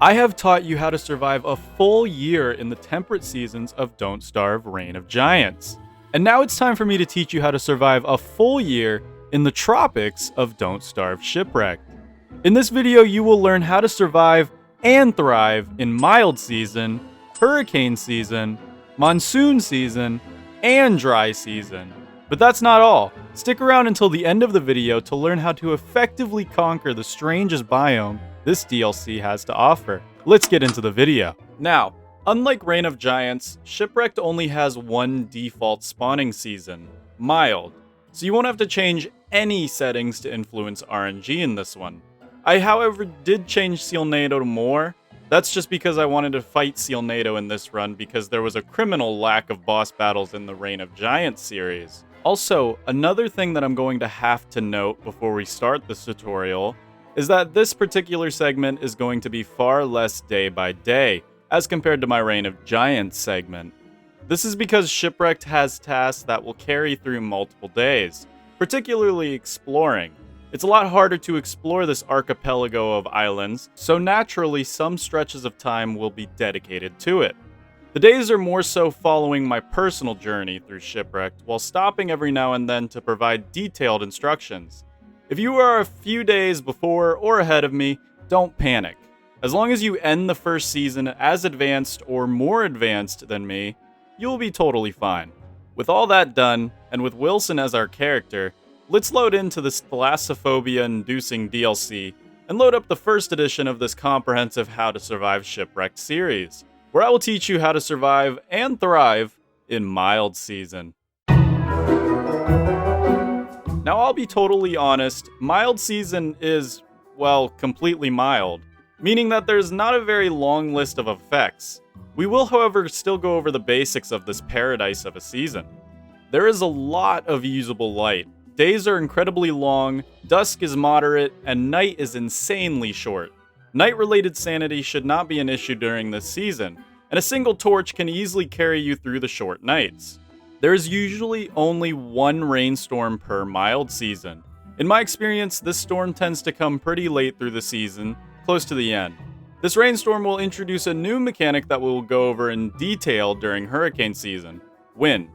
I have taught you how to survive a full year in the temperate seasons of Don't Starve Reign of Giants. And now it's time for me to teach you how to survive a full year in the tropics of Don't Starve Shipwrecked. In this video, you will learn how to survive and thrive in mild season, hurricane season, monsoon season, and dry season. But that's not all. Stick around until the end of the video to learn how to effectively conquer the strangest biome this DLC has to offer. Let's get into the video. Now, unlike Reign of Giants, Shipwrecked only has one default spawning season, mild, so you won't have to change any settings to influence RNG in this one. I, however, did change Sealnado to more. That's just because I wanted to fight Sealnado in this run because there was a criminal lack of boss battles in the Reign of Giants series. Also, another thing that I'm going to have to note before we start this tutorial is that this particular segment is going to be far less day by day as compared to my Reign of Giants segment. This is because Shipwrecked has tasks that will carry through multiple days, particularly exploring. It's a lot harder to explore this archipelago of islands, so naturally some stretches of time will be dedicated to it. The days are more so following my personal journey through Shipwrecked, while stopping every now and then to provide detailed instructions. If you are a few days before or ahead of me, don't panic. As long as you end the first season as advanced or more advanced than me, you'll be totally fine. With all that done, and with Wilson as our character, let's load into this thalassophobia-inducing DLC and load up the first edition of this comprehensive How to Survive Shipwrecked series, where I will teach you how to survive and thrive in mild season. Now, I'll be totally honest, mild season is, well, completely mild, meaning that there's not a very long list of effects. We will, however, still go over the basics of this paradise of a season. There is a lot of usable light. Days are incredibly long, dusk is moderate, and night is insanely short. Night-related sanity should not be an issue during this season, and a single torch can easily carry you through the short nights. There is usually only one rainstorm per mild season. In my experience, this storm tends to come pretty late through the season, close to the end. This rainstorm will introduce a new mechanic that we will go over in detail during hurricane season: wind.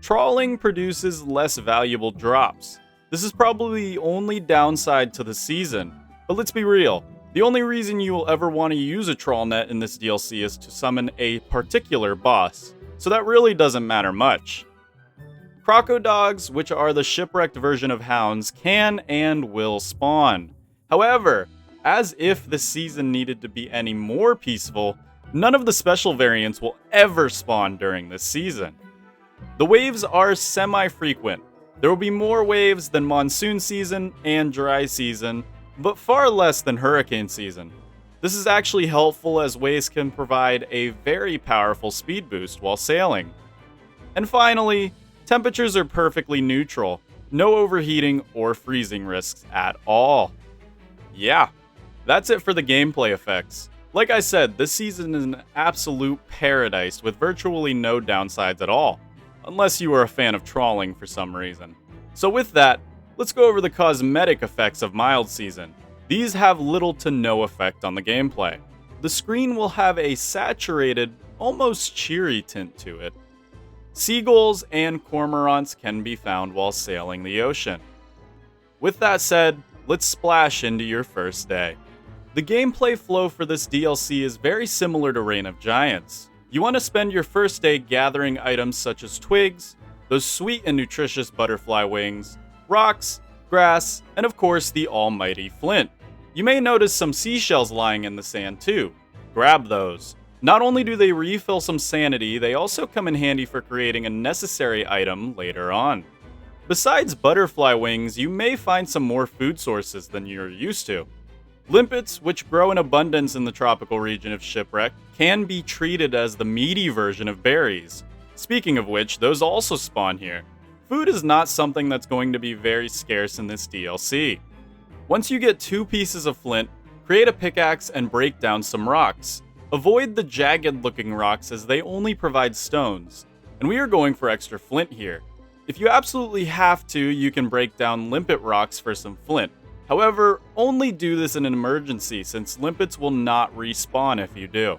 Trawling produces less valuable drops. This is probably the only downside to the season, but let's be real. The only reason you will ever want to use a trawl net in this DLC is to summon a particular boss, so that really doesn't matter much. Crocodogs, which are the shipwrecked version of hounds, can and will spawn. However, as if the season needed to be any more peaceful, none of the special variants will ever spawn during this season. The waves are semi-frequent. There will be more waves than monsoon season and dry season, but far less than hurricane season. This is actually helpful as waves can provide a very powerful speed boost while sailing. And finally, temperatures are perfectly neutral. No overheating or freezing risks at all. Yeah, that's it for the gameplay effects. Like I said, this season is an absolute paradise with virtually no downsides at all, unless you are a fan of trawling for some reason. So with that, let's go over the cosmetic effects of mild season. These have little to no effect on the gameplay. The screen will have a saturated, almost cheery tint to it. Seagulls and cormorants can be found while sailing the ocean. With that said, let's splash into your first day. The gameplay flow for this DLC is very similar to Reign of Giants. You want to spend your first day gathering items such as twigs, those sweet and nutritious butterfly wings, rocks, grass, and of course the almighty flint. You may notice some seashells lying in the sand too. Grab those. Not only do they refill some sanity, they also come in handy for creating a necessary item later on. Besides butterfly wings, you may find some more food sources than you're used to. Limpets, which grow in abundance in the tropical region of Shipwreck, can be treated as the meaty version of berries. Speaking of which, those also spawn here. Food is not something that's going to be very scarce in this DLC. Once you get 2 pieces of flint, create a pickaxe and break down some rocks. Avoid the jagged looking rocks as they only provide stones, and we are going for extra flint here. If you absolutely have to, you can break down limpet rocks for some flint. However, only do this in an emergency since limpets will not respawn if you do.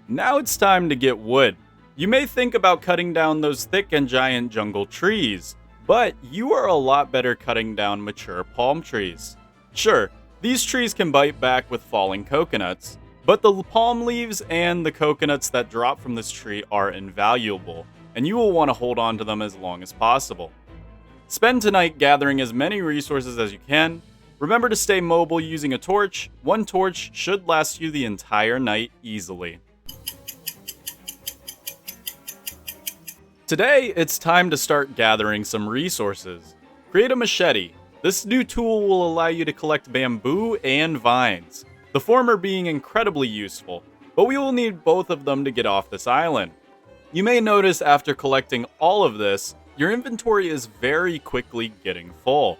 Now it's time to get wood. You may think about cutting down those thick and giant jungle trees, but you are a lot better cutting down mature palm trees. Sure, these trees can bite back with falling coconuts, but the palm leaves and the coconuts that drop from this tree are invaluable, and you will want to hold on to them as long as possible. Spend tonight gathering as many resources as you can. Remember to stay mobile using a torch. One torch should last you the entire night easily. Today, it's time to start gathering some resources. Create a machete. This new tool will allow you to collect bamboo and vines, the former being incredibly useful, but we will need both of them to get off this island. You may notice after collecting all of this, your inventory is very quickly getting full.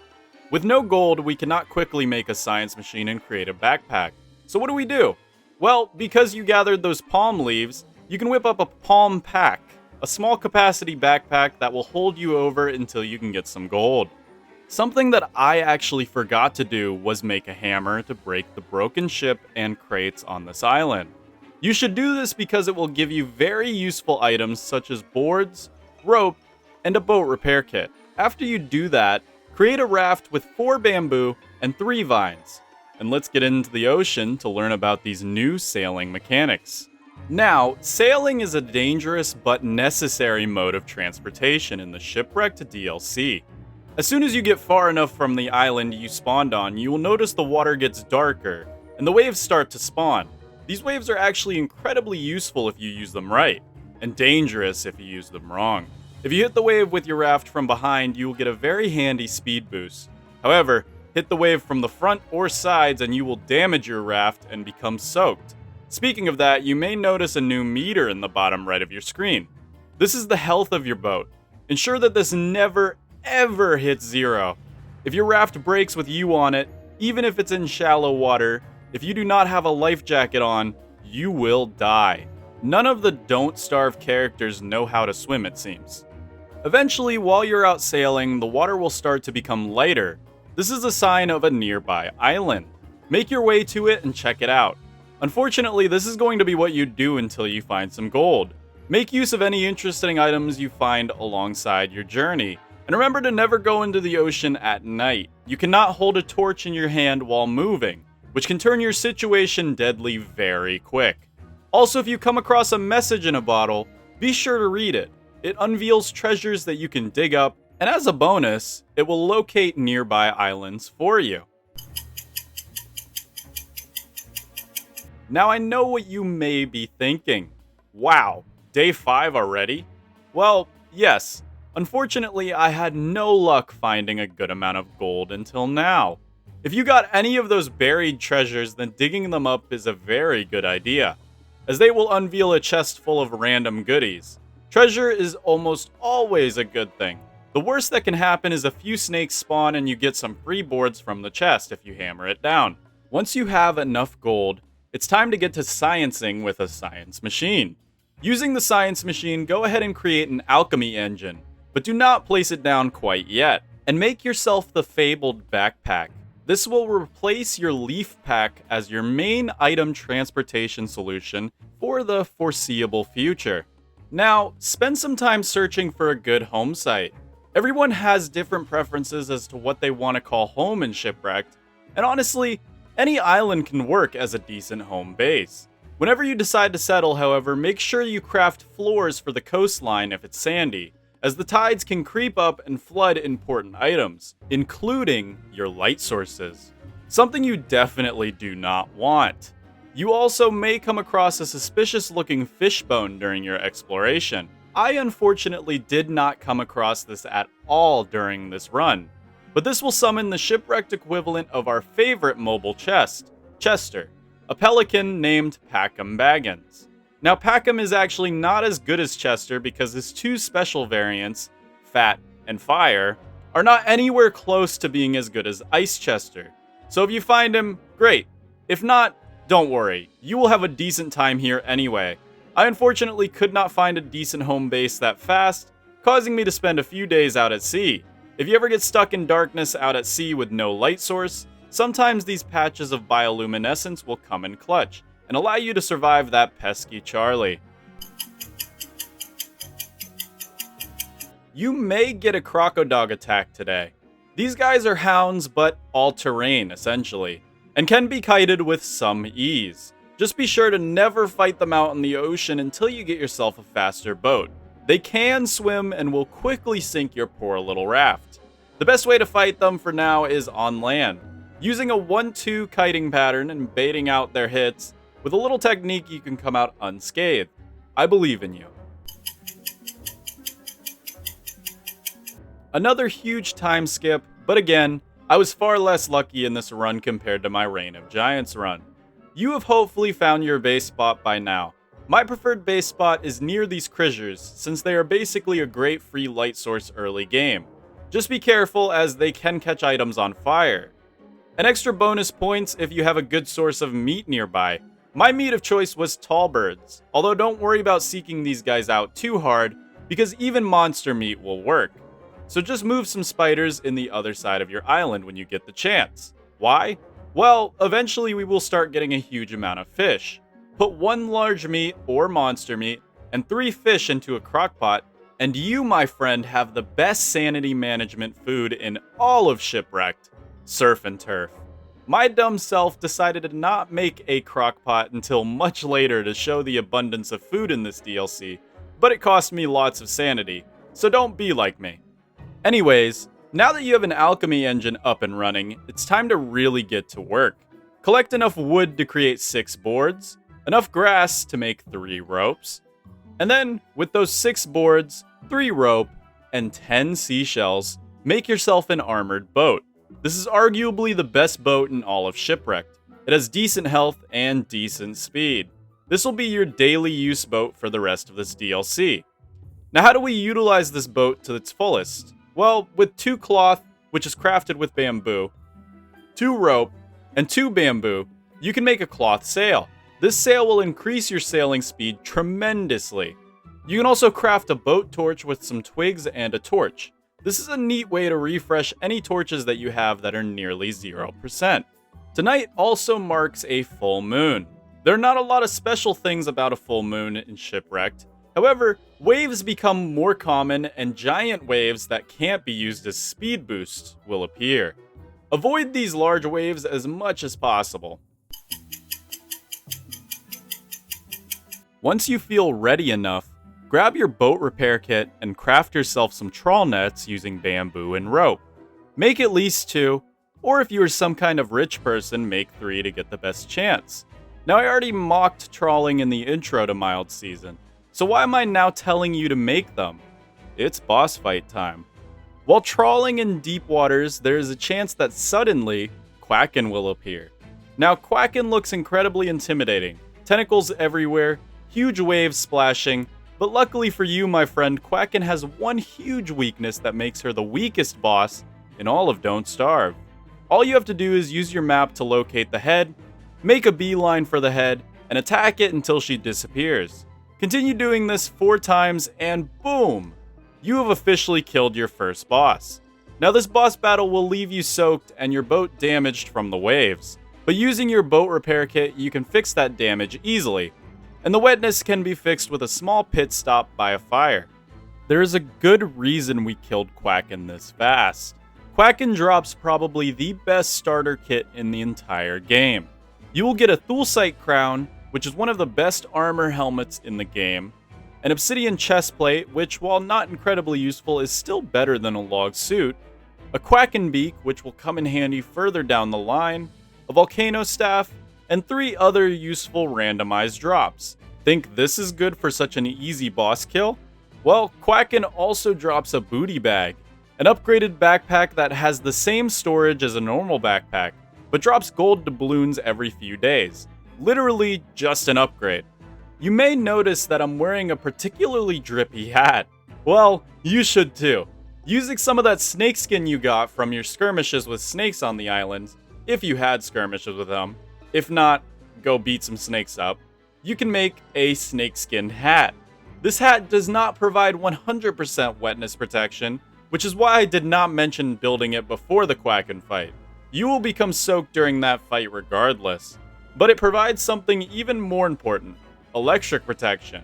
With no gold, we cannot quickly make a science machine and create a backpack. So what do? Well, because you gathered those palm leaves, you can whip up a palm pack, a small capacity backpack that will hold you over until you can get some gold. Something that I actually forgot to do was make a hammer to break the broken ship and crates on this island. You should do this because it will give you very useful items such as boards, rope, and a boat repair kit. After you do that, create a raft with 4 bamboo and 3 vines. And let's get into the ocean to learn about these new sailing mechanics. Now, sailing is a dangerous but necessary mode of transportation in the Shipwrecked DLC. As soon as you get far enough from the island you spawned on, you will notice the water gets darker, and the waves start to spawn. These waves are actually incredibly useful if you use them right, and dangerous if you use them wrong. If you hit the wave with your raft from behind, you will get a very handy speed boost. However, hit the wave from the front or sides and you will damage your raft and become soaked. Speaking of that, you may notice a new meter in the bottom right of your screen. This is the health of your boat. Ensure that this never ever hits 0. If your raft breaks with you on it, even if it's in shallow water, if you do not have a life jacket on, you will die. None of the Don't Starve characters know how to swim, it seems. Eventually, while you're out sailing, the water will start to become lighter. This is a sign of a nearby island. Make your way to it and check it out. Unfortunately, this is going to be what you do until you find some gold. Make use of any interesting items you find alongside your journey. And remember to never go into the ocean at night. You cannot hold a torch in your hand while moving, which can turn your situation deadly very quick. Also, if you come across a message in a bottle, be sure to read it. It unveils treasures that you can dig up, and as a bonus, it will locate nearby islands for you. Now I know what you may be thinking. Wow, day 5 already? Well, yes. Unfortunately, I had no luck finding a good amount of gold until now. If you got any of those buried treasures, then digging them up is a very good idea, as they will unveil a chest full of random goodies. Treasure is almost always a good thing. The worst that can happen is a few snakes spawn and you get some free boards from the chest if you hammer it down. Once you have enough gold, it's time to get to sciencing with a science machine. Using the science machine, go ahead and create an alchemy engine, but do not place it down quite yet, and make yourself the fabled backpack. This will replace your leaf pack as your main item transportation solution for the foreseeable future. Now, spend some time searching for a good home site. Everyone has different preferences as to what they want to call home in Shipwrecked, and honestly, any island can work as a decent home base. Whenever you decide to settle, however, make sure you craft floors for the coastline if it's sandy, as the tides can creep up and flood important items, including your light sources. Something you definitely do not want. You also may come across a suspicious looking fish bone during your exploration. I unfortunately did not come across this at all during this run, but this will summon the Shipwrecked equivalent of our favorite mobile chest, Chester, a pelican named Packham Baggins. Now, Packham is actually not as good as Chester because his 2 special variants, Fat and Fire, are not anywhere close to being as good as Ice Chester. So if you find him, great. If not, don't worry, you will have a decent time here anyway. I unfortunately could not find a decent home base that fast, causing me to spend a few days out at sea. If you ever get stuck in darkness out at sea with no light source, sometimes these patches of bioluminescence will come in clutch and allow you to survive that pesky Charlie. You may get a crocodog attack today. These guys are hounds, but all-terrain, essentially, and can be kited with some ease. Just be sure to never fight them out in the ocean until you get yourself a faster boat. They can swim and will quickly sink your poor little raft. The best way to fight them for now is on land, using a 1-2 kiting pattern and baiting out their hits. With a little technique, you can come out unscathed. I believe in you. Another huge time skip, but again, I was far less lucky in this run compared to my Reign of Giants run. You have hopefully found your base spot by now. My preferred base spot is near these critters, since they are basically a great free light source early game. Just be careful as they can catch items on fire. An extra bonus points if you have a good source of meat nearby. My meat of choice was tall birds, although don't worry about seeking these guys out too hard, because even monster meat will work. So just move some spiders in the other side of your island when you get the chance. Why? Well, eventually we will start getting a huge amount of fish. Put 1 large meat or monster meat and 3 fish into a crockpot, and you, my friend, have the best sanity management food in all of Shipwrecked: surf and turf. My dumb self decided to not make a crockpot until much later to show the abundance of food in this DLC, but it cost me lots of sanity, so don't be like me. Anyways, now that you have an alchemy engine up and running, it's time to really get to work. Collect enough wood to create 6 boards, enough grass to make 3 ropes, and then, with those 6 boards, 3 rope, and 10 seashells, make yourself an armored boat. This is arguably the best boat in all of Shipwrecked. It has decent health and decent speed. This will be your daily use boat for the rest of this DLC. Now, how do we utilize this boat to its fullest? Well, with 2 cloth, which is crafted with bamboo, 2 rope, and 2 bamboo, you can make a cloth sail. This sail will increase your sailing speed tremendously. You can also craft a boat torch with some twigs and a torch. This is a neat way to refresh any torches that you have that are nearly 0%. Tonight also marks a full moon. There are not a lot of special things about a full moon in Shipwrecked. However, waves become more common and giant waves that can't be used as speed boosts will appear. Avoid these large waves as much as possible. Once you feel ready enough, grab your boat repair kit and craft yourself some trawl nets using bamboo and rope. Make at least 2, or if you are some kind of rich person, make 3 to get the best chance. Now, I already mocked trawling in the intro to Mild Season, so why am I now telling you to make them? It's boss fight time. While trawling in deep waters, there is a chance that suddenly, Quacken will appear. Now, Quacken looks incredibly intimidating. Tentacles everywhere, huge waves splashing, but luckily for you, my friend, Quacken has one huge weakness that makes her the weakest boss in all of Don't Starve. All you have to do is use your map to locate the head, make a beeline for the head, and attack it until she disappears. Continue doing this 4 times and boom! You have officially killed your first boss. Now this boss battle will leave you soaked and your boat damaged from the waves, but using your boat repair kit you can fix that damage easily, and the wetness can be fixed with a small pit stop by a fire. There is a good reason we killed Quacken this fast. Quacken drops probably the best starter kit in the entire game. You will get a Thulsite crown, which is one of the best armor helmets in the game, an obsidian chestplate, which while not incredibly useful is still better than a log suit, a Quacken beak, which will come in handy further down the line, a volcano staff, and 3 other useful randomized drops. Think this is good for such an easy boss kill? Well, Quacken also drops a booty bag, an upgraded backpack that has the same storage as a normal backpack, but drops gold doubloons every few days. Literally just an upgrade. You may notice that I'm wearing a particularly drippy hat. Well, you should too. Using some of that snakeskin you got from your skirmishes with snakes on the island, if you had skirmishes with them, if not, go beat some snakes up, you can make a snakeskin hat. This hat does not provide 100% wetness protection, which is why I did not mention building it before the Quacken fight. You will become soaked during that fight regardless. But it provides something even more important: electric protection.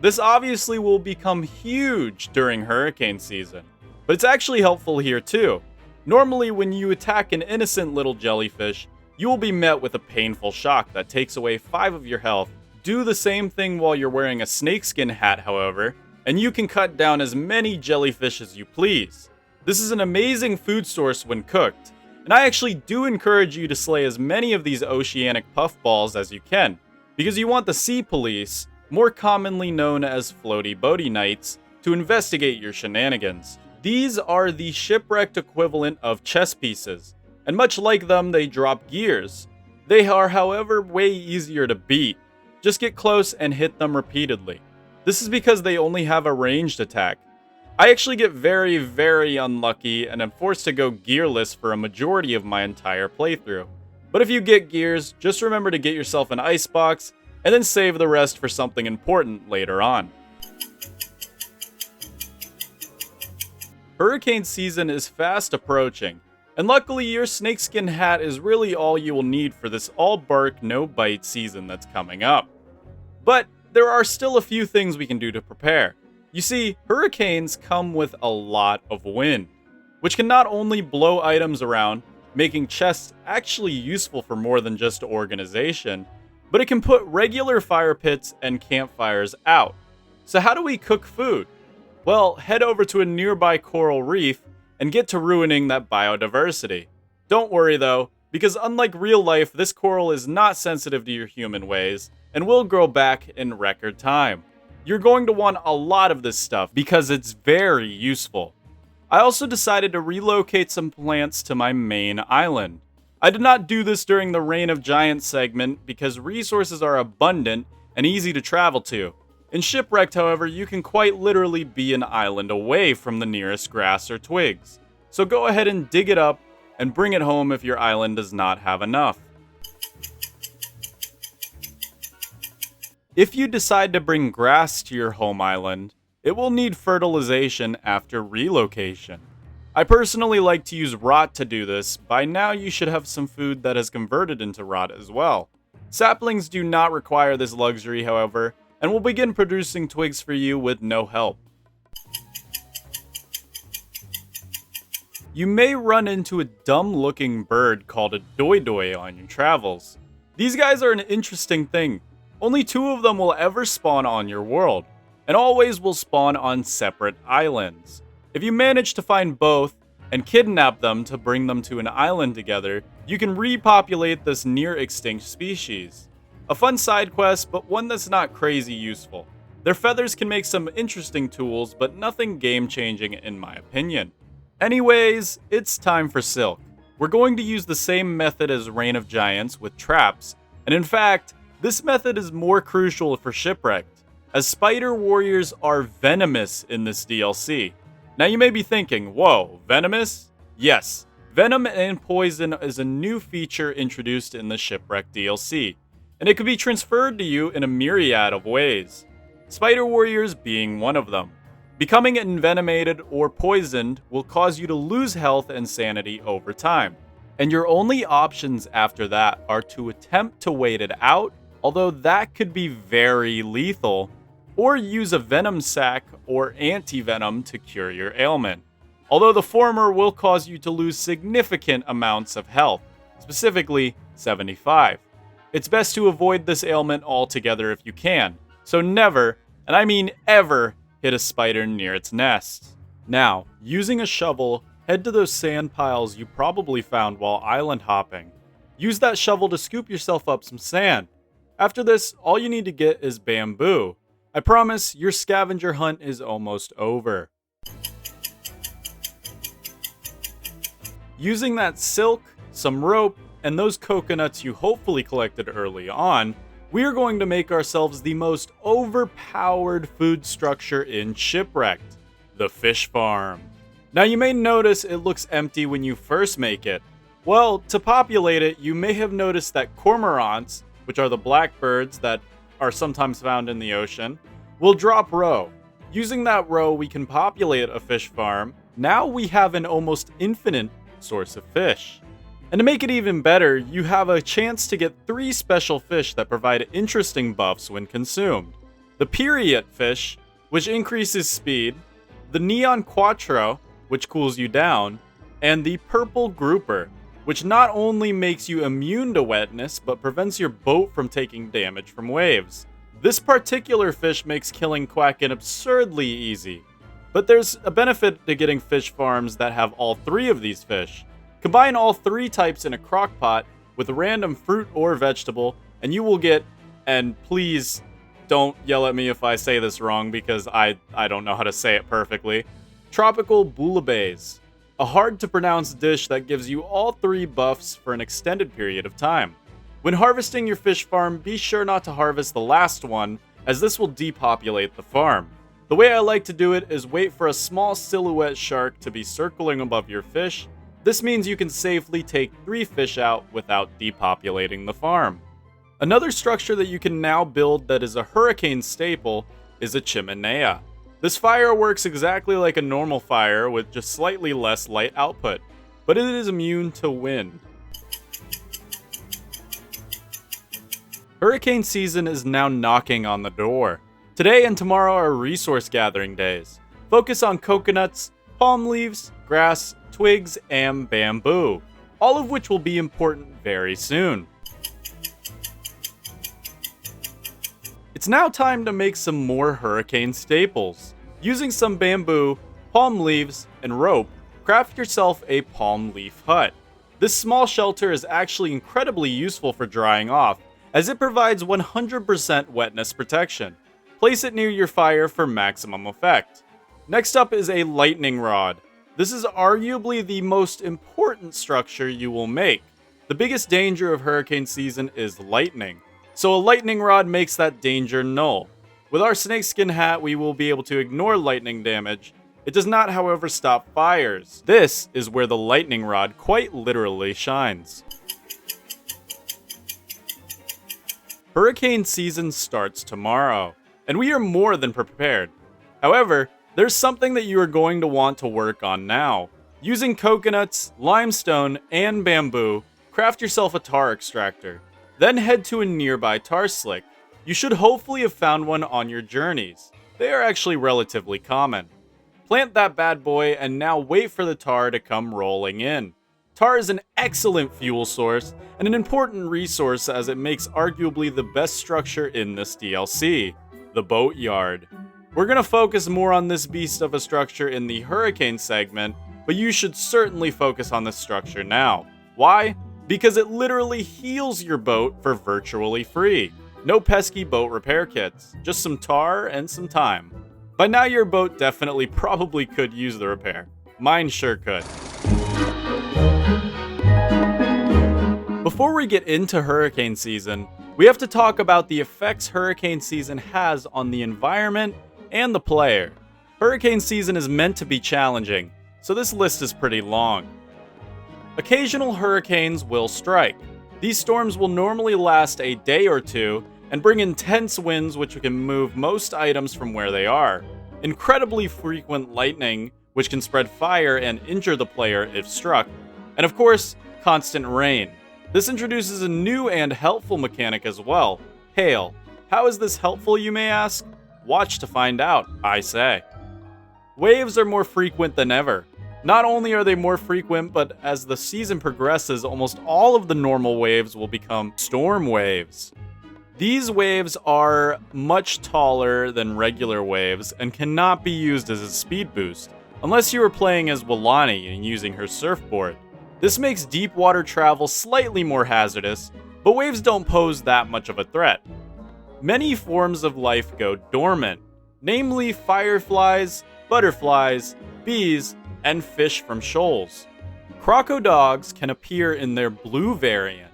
This obviously will become huge during hurricane season, but it's actually helpful here too. Normally, when you attack an innocent little jellyfish, you will be met with a painful shock that takes away 5 of your health. Do the same thing while you're wearing a snakeskin hat, however, and you can cut down as many jellyfish as you please. This is an amazing food source when cooked, and I actually do encourage you to slay as many of these oceanic puffballs as you can, because you want the sea police, more commonly known as floaty boaty knights, to investigate your shenanigans. These are the shipwrecked equivalent of chess pieces, and much like them, they drop gears. They are, however, way easier to beat. Just get close and hit them repeatedly. This is because they only have a ranged attack. I actually get very, very unlucky and am forced to go gearless for a majority of my entire playthrough. But if you get gears, just remember to get yourself an icebox, and then save the rest for something important later on. Hurricane season is fast approaching, and luckily your snakeskin hat is really all you will need for this all bark, no bite season that's coming up. But there are still a few things we can do to prepare. You see, hurricanes come with a lot of wind, which can not only blow items around, making chests actually useful for more than just organization, but it can put regular fire pits and campfires out. So how do we cook food? Well, head over to a nearby coral reef and get to ruining that biodiversity. Don't worry though, because unlike real life, this coral is not sensitive to your human ways and will grow back in record time. You're going to want a lot of this stuff because it's very useful. I also decided to relocate some plants to my main island. I did not do this during the Reign of Giants segment because resources are abundant and easy to travel to. In Shipwrecked, however, you can quite literally be an island away from the nearest grass or twigs. So go ahead and dig it up and bring it home if your island does not have enough. If you decide to bring grass to your home island, it will need fertilization after relocation. I personally like to use rot to do this. By now you should have some food that has converted into rot as well. Saplings do not require this luxury, however, and will begin producing twigs for you with no help. You may run into a dumb-looking bird called a doi-doi on your travels. These guys are an interesting thing. Only 2 of them will ever spawn on your world, and always will spawn on separate islands. If you manage to find both and kidnap them to bring them to an island together, you can repopulate this near-extinct species. A fun side quest, but one that's not crazy useful. Their feathers can make some interesting tools, but nothing game-changing in my opinion. Anyways, it's time for Silk. We're going to use the same method as Reign of Giants with traps, and in fact, this method is more crucial for Shipwrecked, as spider warriors are venomous in this DLC. Now you may be thinking, whoa, venomous? Yes, venom and poison is a new feature introduced in the Shipwrecked DLC, and it can be transferred to you in a myriad of ways, spider warriors being one of them. Becoming envenomated or poisoned will cause you to lose health and sanity over time, and your only options after that are to attempt to wait it out, although that could be very lethal, or use a venom sac or anti-venom to cure your ailment, although the former will cause you to lose significant amounts of health, specifically 75. It's best to avoid this ailment altogether if you can, so never, and I mean ever, hit a spider near its nest. Now, using a shovel, head to those sand piles you probably found while island hopping. Use that shovel to scoop yourself up some sand. After this, all you need to get is bamboo. I promise your scavenger hunt is almost over. Using that silk, some rope, and those coconuts you hopefully collected early on, we are going to make ourselves the most overpowered food structure in Shipwrecked, the fish farm. Now you may notice it looks empty when you first make it. Well, to populate it, you may have noticed that cormorants, which are the blackbirds that are sometimes found in the ocean, will drop roe. Using that roe, we can populate a fish farm. Now we have an almost infinite source of fish. And to make it even better, you have a chance to get 3 special fish that provide interesting buffs when consumed. The Period fish, which increases speed, the Neon Quattro, which cools you down, and the Purple Grouper, which not only makes you immune to wetness, but prevents your boat from taking damage from waves. This particular fish makes killing Quacken absurdly easy. But there's a benefit to getting fish farms that have all 3 of these fish. Combine all 3 types in a crock pot with a random fruit or vegetable, and you will get, and please don't yell at me if I say this wrong because I don't know how to say it perfectly, Tropical Bouillabaisse, a hard-to-pronounce dish that gives you all 3 buffs for an extended period of time. When harvesting your fish farm, be sure not to harvest the last one, as this will depopulate the farm. The way I like to do it is wait for a small silhouette shark to be circling above your fish. This means you can safely take 3 fish out without depopulating the farm. Another structure that you can now build that is a hurricane staple is a chimenea. This fire works exactly like a normal fire with just slightly less light output, but it is immune to wind. Hurricane season is now knocking on the door. Today and tomorrow are resource gathering days. Focus on coconuts, palm leaves, grass, twigs, and bamboo, all of which will be important very soon. It's now time to make some more hurricane staples. Using some bamboo, palm leaves, and rope, craft yourself a palm leaf hut. This small shelter is actually incredibly useful for drying off, as it provides 100% wetness protection. Place it near your fire for maximum effect. Next up is a lightning rod. This is arguably the most important structure you will make. The biggest danger of hurricane season is lightning, so a lightning rod makes that danger null. With our snakeskin hat, we will be able to ignore lightning damage. It does not, however, stop fires. This is where the lightning rod quite literally shines. Hurricane season starts tomorrow, and we are more than prepared. However, there's something that you are going to want to work on now. Using coconuts, limestone, and bamboo, craft yourself a tar extractor. Then head to a nearby tar slick. You should hopefully have found one on your journeys. They are actually relatively common. Plant that bad boy and now wait for the tar to come rolling in. Tar is an excellent fuel source and an important resource as it makes arguably the best structure in this DLC, the boatyard. We're going to focus more on this beast of a structure in the hurricane segment, but you should certainly focus on this structure now. Why? Because it literally heals your boat for virtually free. No pesky boat repair kits, just some tar and some time. By now your boat definitely probably could use the repair. Mine sure could. Before we get into hurricane season, we have to talk about the effects hurricane season has on the environment and the player. Hurricane season is meant to be challenging, so this list is pretty long. Occasional hurricanes will strike. These storms will normally last a day or two and bring intense winds which can move most items from where they are. Incredibly frequent lightning, which can spread fire and injure the player if struck. And of course, constant rain. This introduces a new and helpful mechanic as well, hail. How is this helpful, you may ask? Watch to find out, I say. Waves are more frequent than ever. Not only are they more frequent, but as the season progresses, almost all of the normal waves will become storm waves. These waves are much taller than regular waves and cannot be used as a speed boost, unless you are playing as Walani and using her surfboard. This makes deep water travel slightly more hazardous, but waves don't pose that much of a threat. Many forms of life go dormant, namely fireflies, butterflies, bees, and fish from shoals. Crocodogs can appear in their blue variant,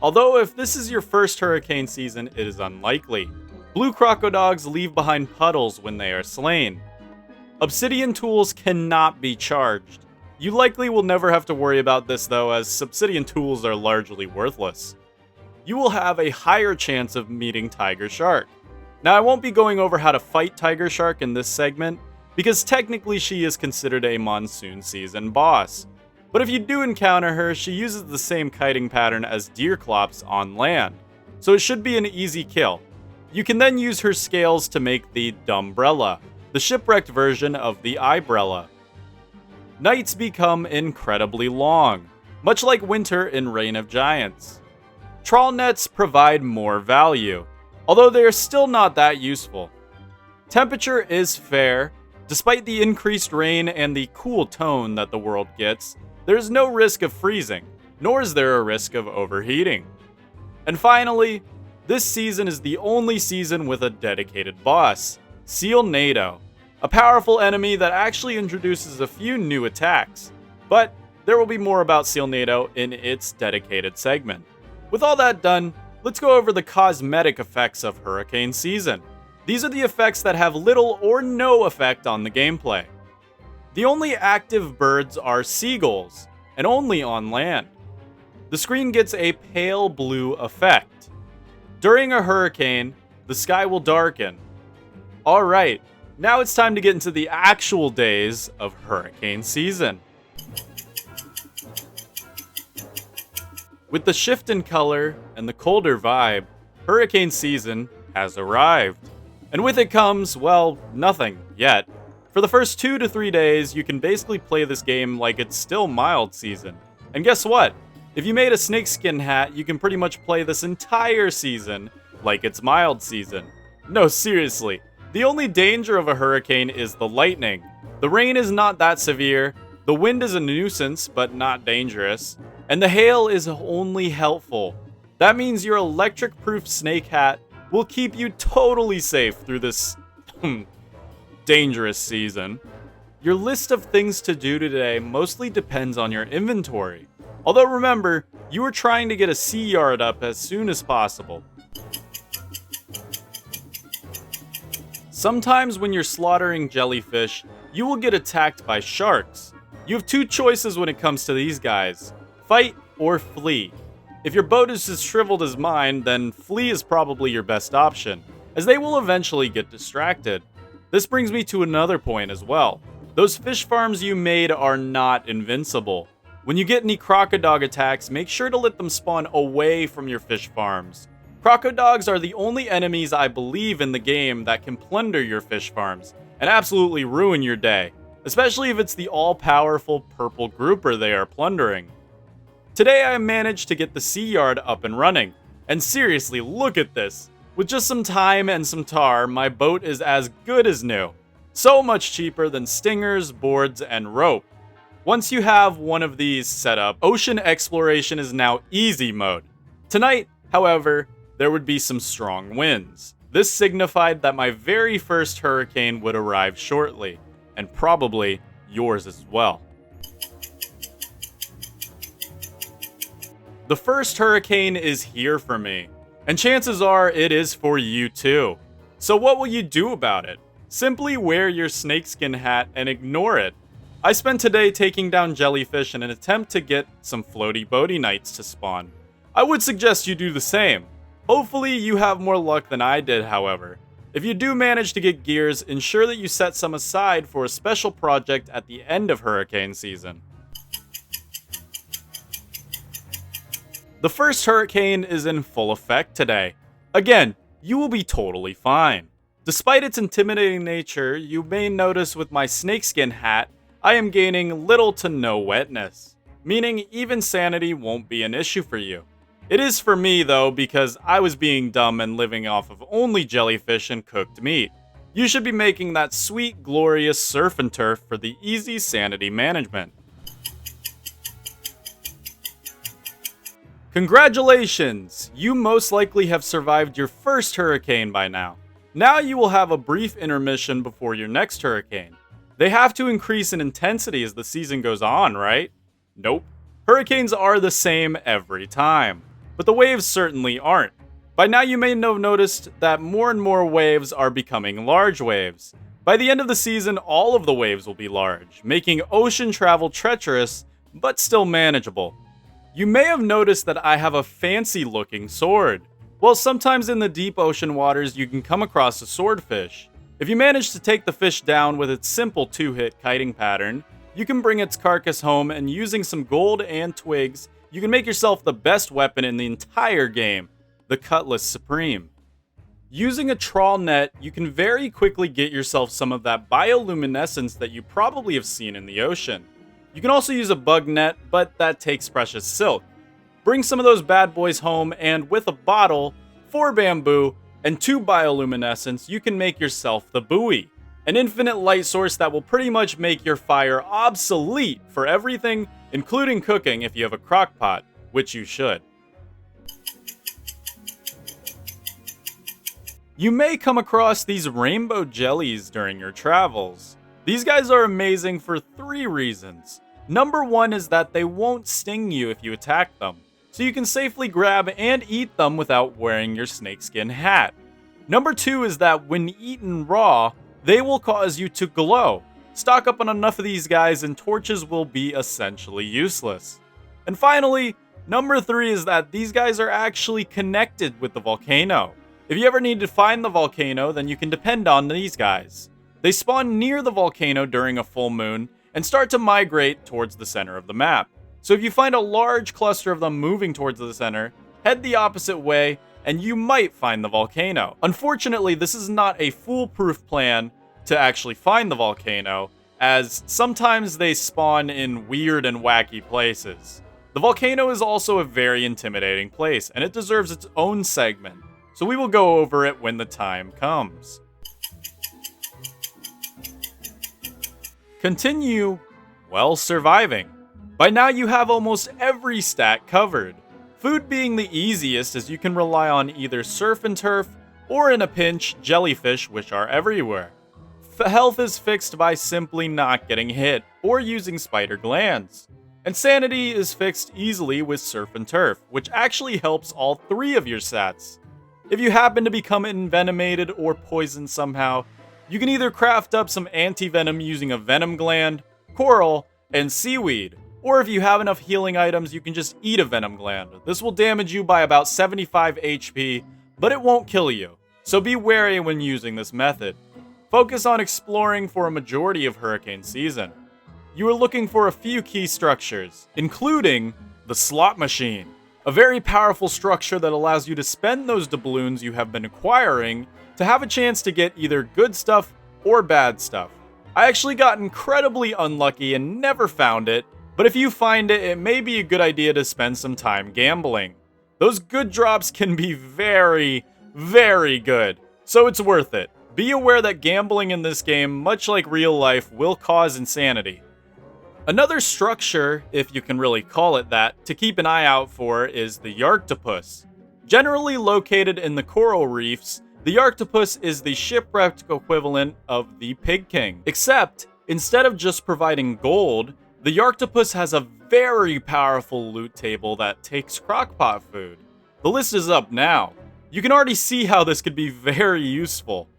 although if this is your first hurricane season, it is unlikely. Blue crocodogs leave behind puddles when they are slain. Obsidian tools cannot be charged. You likely will never have to worry about this though, as obsidian tools are largely worthless. You will have a higher chance of meeting Tiger Shark. Now I won't be going over how to fight Tiger Shark in this segment, because technically she is considered a Monsoon Season boss. But if you do encounter her, she uses the same kiting pattern as Deerclops on land, so it should be an easy kill. You can then use her scales to make the Dumbrella, the shipwrecked version of the Eyebrella. Nights become incredibly long, much like winter in Reign of Giants. Trawl nets provide more value, although they are still not that useful. Temperature is fair. Despite the increased rain and the cool tone that the world gets, there is no risk of freezing, nor is there a risk of overheating. And finally, this season is the only season with a dedicated boss, Sealnado, a powerful enemy that actually introduces a few new attacks. But there will be more about Sealnado in its dedicated segment. With all that done, let's go over the cosmetic effects of Hurricane Season. These are the effects that have little or no effect on the gameplay. The only active birds are seagulls, and only on land. The screen gets a pale blue effect. During a hurricane, the sky will darken. Alright, now it's time to get into the actual days of Hurricane Season. With the shift in color and the colder vibe, Hurricane Season has arrived. And with it comes, well, nothing yet. For the first 2 to 3 days, you can basically play this game like it's still mild season. And guess what? If you made a snakeskin hat, you can pretty much play this entire season like it's mild season. No, seriously. The only danger of a hurricane is the lightning. The rain is not that severe, the wind is a nuisance but not dangerous, and the hail is only helpful. That means your electric-proof snake hat will keep you totally safe through this dangerous season. Your list of things to do today mostly depends on your inventory. Although remember, you are trying to get a sea yard up as soon as possible. Sometimes when you're slaughtering jellyfish, you will get attacked by sharks. You have 2 choices when it comes to these guys: fight or flee. If your boat is as shriveled as mine, then flee is probably your best option, as they will eventually get distracted. This brings me to another point as well. Those fish farms you made are not invincible. When you get any crocodog attacks, make sure to let them spawn away from your fish farms. Crocodogs are the only enemies I believe in the game that can plunder your fish farms and absolutely ruin your day, especially if it's the all-powerful purple grouper they are plundering. Today I managed to get the sea yard up and running, and seriously, look at this. With just some time and some tar, my boat is as good as new. So much cheaper than stingers, boards, and rope. Once you have one of these set up, ocean exploration is now easy mode. Tonight, however, there would be some strong winds. This signified that my very first hurricane would arrive shortly, and probably yours as well. The first hurricane is here for me, and chances are it is for you too. So what will you do about it? Simply wear your snakeskin hat and ignore it. I spent today taking down jellyfish in an attempt to get some floaty boaty knights to spawn. I would suggest you do the same. Hopefully you have more luck than I did, however. If you do manage to get gears, ensure that you set some aside for a special project at the end of hurricane season. The first hurricane is in full effect today. Again, you will be totally fine. Despite its intimidating nature, you may notice with my snakeskin hat, I am gaining little to no wetness, meaning even sanity won't be an issue for you. It is for me though, because I was being dumb and living off of only jellyfish and cooked meat. You should be making that sweet, glorious surf and turf for the easy sanity management. Congratulations! You most likely have survived your first hurricane by now. Now you will have a brief intermission before your next hurricane. They have to increase in intensity as the season goes on, right? Nope. Hurricanes are the same every time, but the waves certainly aren't. By now you may have noticed that more and more waves are becoming large waves. By the end of the season, all of the waves will be large, making ocean travel treacherous, but still manageable. You may have noticed that I have a fancy looking sword. Well, sometimes in the deep ocean waters you can come across a swordfish. If you manage to take the fish down with its simple 2-hit kiting pattern, You can bring its carcass home, and using some gold and twigs, you can make yourself the best weapon in the entire game, the Cutlass Supreme. Using a trawl net, you can very quickly get yourself some of that bioluminescence that you probably have seen in the ocean. You can also use a bug net, but that takes precious silk. Bring some of those bad boys home, and with a bottle, 4 bamboo, and 2 bioluminescence, you can make yourself the buoy. An infinite light source that will pretty much make your fire obsolete for everything, including cooking if you have a crock pot, which you should. You may come across these rainbow jellies during your travels. These guys are amazing for 3 reasons. Number 1 is that they won't sting you if you attack them, so you can safely grab and eat them without wearing your snakeskin hat. Number 2 is that when eaten raw, they will cause you to glow. Stock up on enough of these guys and torches will be essentially useless. And finally, number 3 is that these guys are actually connected with the volcano. If you ever need to find the volcano, then you can depend on these guys. They spawn near the volcano during a full moon and start to migrate towards the center of the map. So if you find a large cluster of them moving towards the center, head the opposite way and you might find the volcano. Unfortunately, this is not a foolproof plan to actually find the volcano, as sometimes they spawn in weird and wacky places. The volcano is also a very intimidating place, and it deserves its own segment, so we will go over it when the time comes. Continue, well, surviving. By now you have almost every stat covered. Food being the easiest, as you can rely on either surf and turf, or in a pinch, jellyfish, which are everywhere. Health is fixed by simply not getting hit, or using spider glands. And sanity is fixed easily with surf and turf, which actually helps all 3 of your stats. If you happen to become envenomated or poisoned somehow, you can either craft up some anti-venom using a venom gland, coral, and seaweed. Or if you have enough healing items, you can just eat a venom gland. This will damage you by about 75 HP, but it won't kill you, so be wary when using this method. Focus on exploring for a majority of hurricane season. You are looking for a few key structures, including the slot machine, a very powerful structure that allows you to spend those doubloons you have been acquiring to have a chance to get either good stuff or bad stuff. I actually got incredibly unlucky and never found it, but if you find it, it may be a good idea to spend some time gambling. Those good drops can be very, very good, so it's worth it. Be aware that gambling in this game, much like real life, will cause insanity. Another structure, if you can really call it that, to keep an eye out for is the Yarktopus. Generally located in the coral reefs, the Yarktopus is the shipwrecked equivalent of the Pig King. Except, instead of just providing gold, the Yarktopus has a very powerful loot table that takes crockpot food. The list is up now. You can already see how this could be very useful.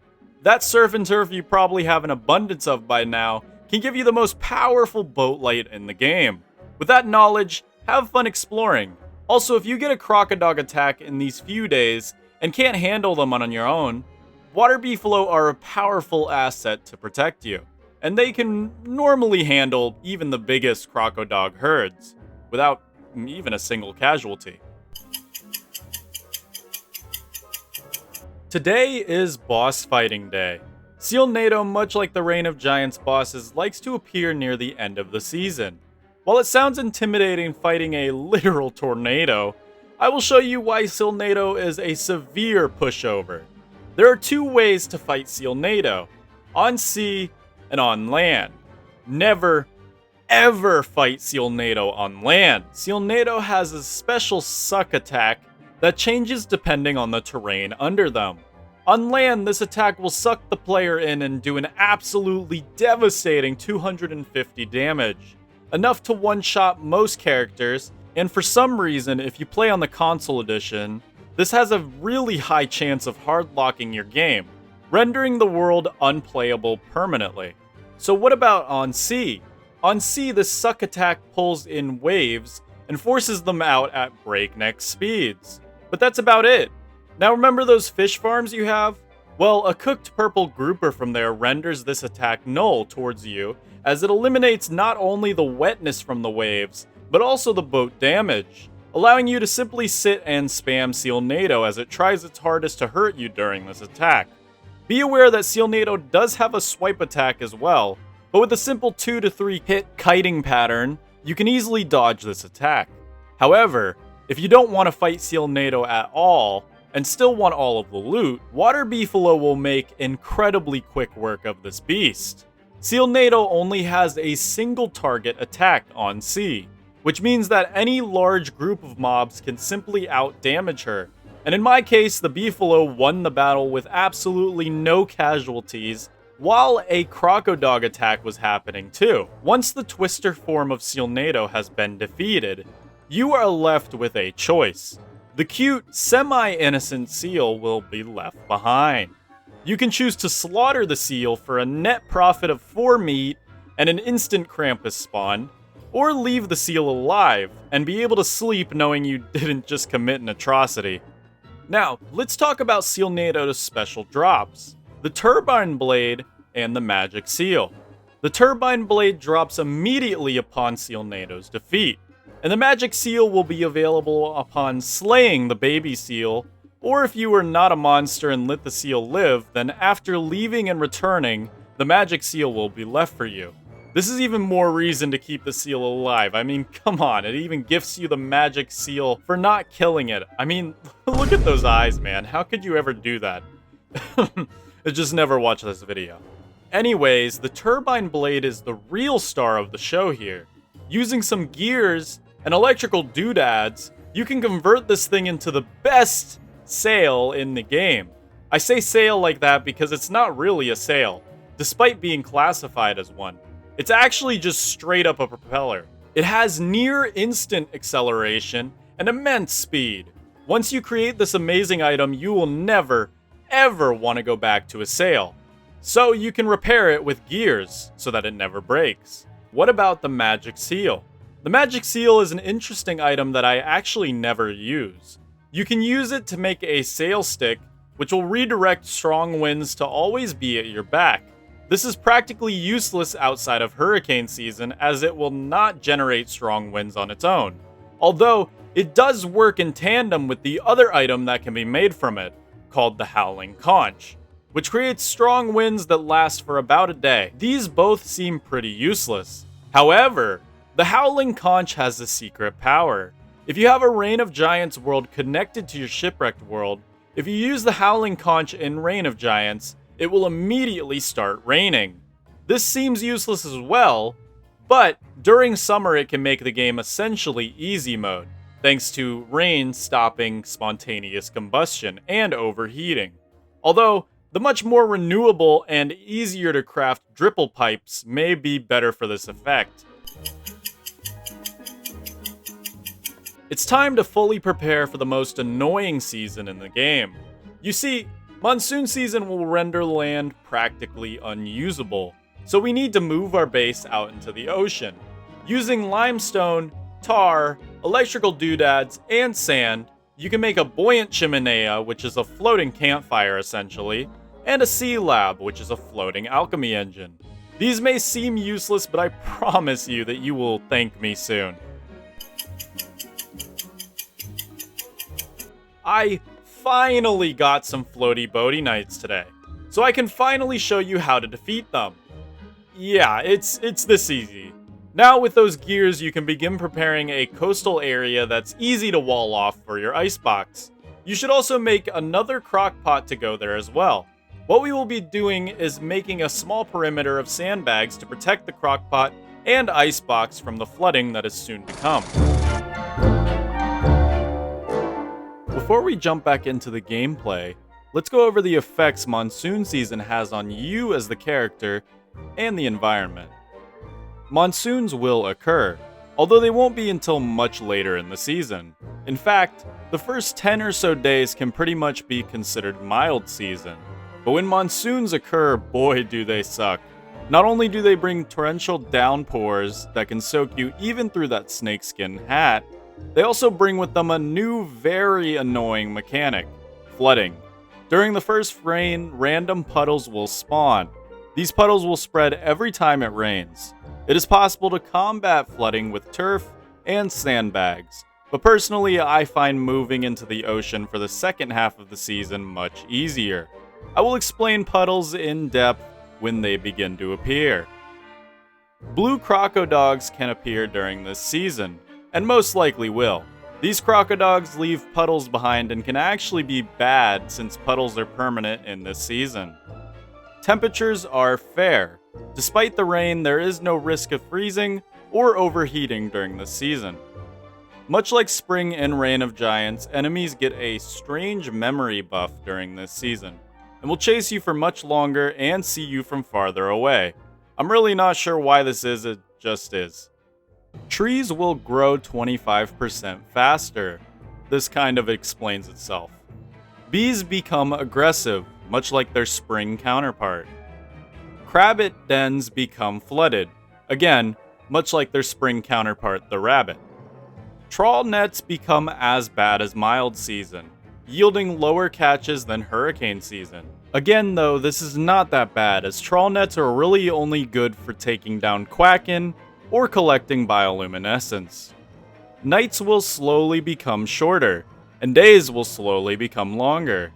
That surf and turf you probably have an abundance of by now can give you the most powerful boat light in the game. With that knowledge, have fun exploring. Also, if you get a crocodile attack in these few days and can't handle them on your own, water beefalo are a powerful asset to protect you, and they can normally handle even the biggest crocodile herds without even a single casualty. Today is boss fighting day. Sealnado, much like the Reign of Giants bosses, likes to appear near the end of the season. While it sounds intimidating fighting a literal tornado, I will show you why Sealnado is a severe pushover. There are 2 ways to fight Sealnado, on sea and on land. Never, ever fight Sealnado on land. Sealnado has a special suck attack that changes depending on the terrain under them. On land, this attack will suck the player in and do an absolutely devastating 250 damage, enough to one-shot most characters, and for some reason, if you play on the console edition, this has a really high chance of hard-locking your game, rendering the world unplayable permanently. So what about on sea? On sea, the suck attack pulls in waves and forces them out at breakneck speeds. But that's about it. Now remember those fish farms you have? Well, a cooked purple grouper from there renders this attack null towards you, as it eliminates not only the wetness from the waves, but also the boat damage, allowing you to simply sit and spam Sealnado as it tries its hardest to hurt you during this attack. Be aware that Sealnado does have a swipe attack as well, but with a simple 2 to 3 hit kiting pattern, you can easily dodge this attack. However, if you don't want to fight Sealnado at all, and still want all of the loot, Water Beefalo will make incredibly quick work of this beast. Sealnado only has a single target attack on sea, which means that any large group of mobs can simply out-damage her. And in my case, the Beefalo won the battle with absolutely no casualties, while a Crocodog attack was happening too. Once the Twister form of Sealnado has been defeated, you are left with a choice. The cute, semi-innocent seal will be left behind. You can choose to slaughter the seal for a net profit of 4 meat and an instant Krampus spawn, or leave the seal alive and be able to sleep knowing you didn't just commit an atrocity. Now, let's talk about Sealnado's special drops, the Turbine Blade and the Magic Seal. The Turbine Blade drops immediately upon Sealnado's defeat, and the Magic Seal will be available upon slaying the baby seal, or if you were not a monster and let the seal live, then after leaving and returning, the Magic Seal will be left for you. This is even more reason to keep the seal alive. I mean, come on, it even gifts you the Magic Seal for not killing it. I mean, look at those eyes, man. How could you ever do that? Just never watch this video. Anyways, the Turbine Blade is the real star of the show here. Using some gears and electrical doodads, you can convert this thing into the best sail in the game. I say sail like that because it's not really a sail, despite being classified as one. It's actually just straight up a propeller. It has near instant acceleration and immense speed. Once you create this amazing item, you will never, ever want to go back to a sail. So you can repair it with gears so that it never breaks. What about the Magic Seal? The Magic Seal is an interesting item that I actually never use. You can use it to make a sail stick, which will redirect strong winds to always be at your back. This is practically useless outside of hurricane season, as it will not generate strong winds on its own. Although, it does work in tandem with the other item that can be made from it, called the Howling Conch, which creates strong winds that last for about a day. These both seem pretty useless. However, the Howling Conch has a secret power. If you have a Reign of Giants world connected to your Shipwrecked world, if you use the Howling Conch in Reign of Giants, it will immediately start raining. This seems useless as well, but during summer it can make the game essentially easy mode, thanks to rain stopping spontaneous combustion and overheating. Although, the much more renewable and easier to craft dripple pipes may be better for this effect. It's time to fully prepare for the most annoying season in the game. You see, Monsoon Season will render land practically unusable, so we need to move our base out into the ocean. Using limestone, tar, electrical doodads, and sand, you can make a buoyant chimenea, which is a floating campfire essentially, and a sea lab, which is a floating alchemy engine. These may seem useless, but I promise you that you will thank me soon. I finally got some floaty boaty knights today, so I can finally show you how to defeat them. Yeah, it's this easy. Now with those gears, you can begin preparing a coastal area that's easy to wall off for your icebox. You should also make another crock pot to go there as well. What we will be doing is making a small perimeter of sandbags to protect the crock pot and icebox from the flooding that is soon to come. Before we jump back into the gameplay, let's go over the effects Monsoon Season has on you as the character and the environment. Monsoons will occur, although they won't be until much later in the season. In fact, the first 10 or so days can pretty much be considered mild season. But when monsoons occur, boy do they suck. Not only do they bring torrential downpours that can soak you even through that snakeskin hat, they also bring with them a new, very annoying mechanic, flooding. During the first rain, random puddles will spawn. These puddles will spread every time it rains. It is possible to combat flooding with turf and sandbags, but personally I find moving into the ocean for the second half of the season much easier. I will explain puddles in depth when they begin to appear. Blue crocodogs can appear during this season, and most likely will. These crocodogs leave puddles behind and can actually be bad since puddles are permanent in this season. Temperatures are fair. Despite the rain, there is no risk of freezing or overheating during this season. Much like Spring and Reign of Giants, enemies get a strange memory buff during this season, and will chase you for much longer and see you from farther away. I'm really not sure why this is, it just is. Trees will grow 25% faster. This kind of explains itself. Bees become aggressive, much like their spring counterpart. Crabbit dens become flooded, again, much like their spring counterpart, the rabbit. Trawl nets become as bad as mild season, yielding lower catches than hurricane season. Again though, this is not that bad, as trawl nets are really only good for taking down Quacken or collecting bioluminescence. Nights will slowly become shorter, and days will slowly become longer.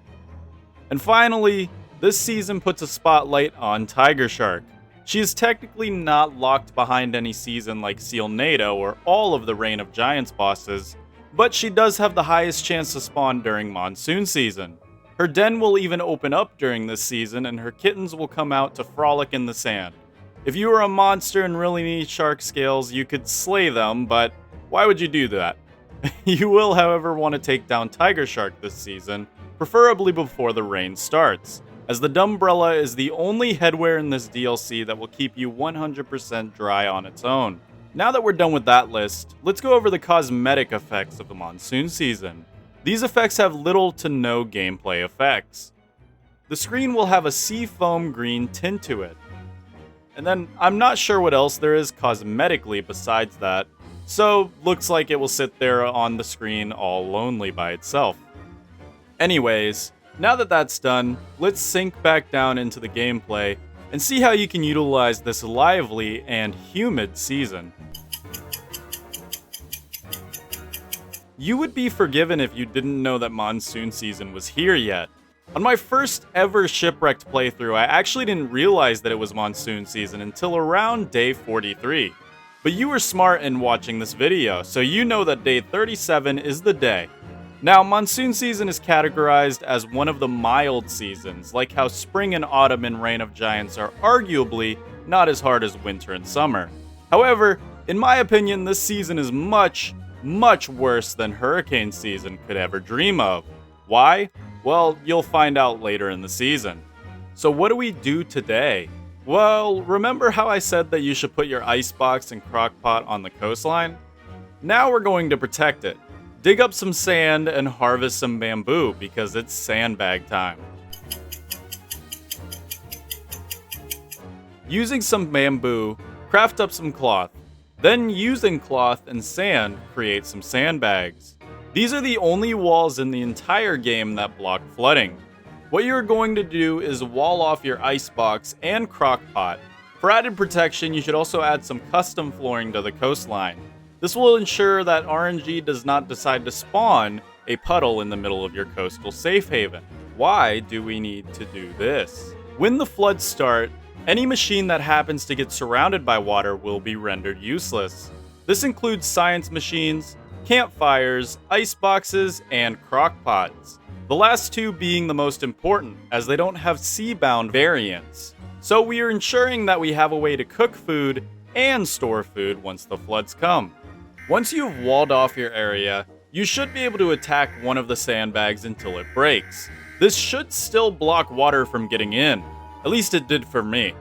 And finally, this season puts a spotlight on Tiger Shark. She is technically not locked behind any season like Sealnado or all of the Reign of Giants bosses, but she does have the highest chance to spawn during Monsoon Season. Her den will even open up during this season, and her kittens will come out to frolic in the sand. If you were a monster and really need shark scales, you could slay them, but why would you do that? You will, however, want to take down Tiger Shark this season, preferably before the rain starts, as the Dumbrella is the only headwear in this DLC that will keep you 100% dry on its own. Now that we're done with that list, let's go over the cosmetic effects of the Monsoon Season. These effects have little to no gameplay effects. The screen will have a sea foam green tint to it. And then I'm not sure what else there is cosmetically besides that, so looks like it will sit there on the screen all lonely by itself. Anyways, now that that's done, let's sink back down into the gameplay and see how you can utilize this lively and humid season. You would be forgiven if you didn't know that Monsoon Season was here yet. On my first ever Shipwrecked playthrough, I actually didn't realize that it was Monsoon Season until around day 43. But you were smart in watching this video, so you know that day 37 is the day. Now, Monsoon Season is categorized as one of the mild seasons, like how Spring and Autumn in Reign of Giants are arguably not as hard as Winter and Summer. However, in my opinion, this season is much worse than Hurricane Season could ever dream of. Why? Well, you'll find out later in the season. So what do we do today? Well, remember how I said that you should put your icebox and crockpot on the coastline? Now we're going to protect it. Dig up some sand and harvest some bamboo because it's sandbag time. Using some bamboo, craft up some cloth. Then using cloth and sand, create some sandbags. These are the only walls in the entire game that block flooding. What you're going to do is wall off your icebox and crockpot. For added protection, you should also add some custom flooring to the coastline. This will ensure that RNG does not decide to spawn a puddle in the middle of your coastal safe haven. Why do we need to do this? When the floods start, any machine that happens to get surrounded by water will be rendered useless. This includes science machines, campfires, iceboxes, and crockpots. The last two being the most important, as they don't have sea-bound variants. So we are ensuring that we have a way to cook food and store food once the floods come. Once you've walled off your area, you should be able to attack one of the sandbags until it breaks. This should still block water from getting in. At least it did for me.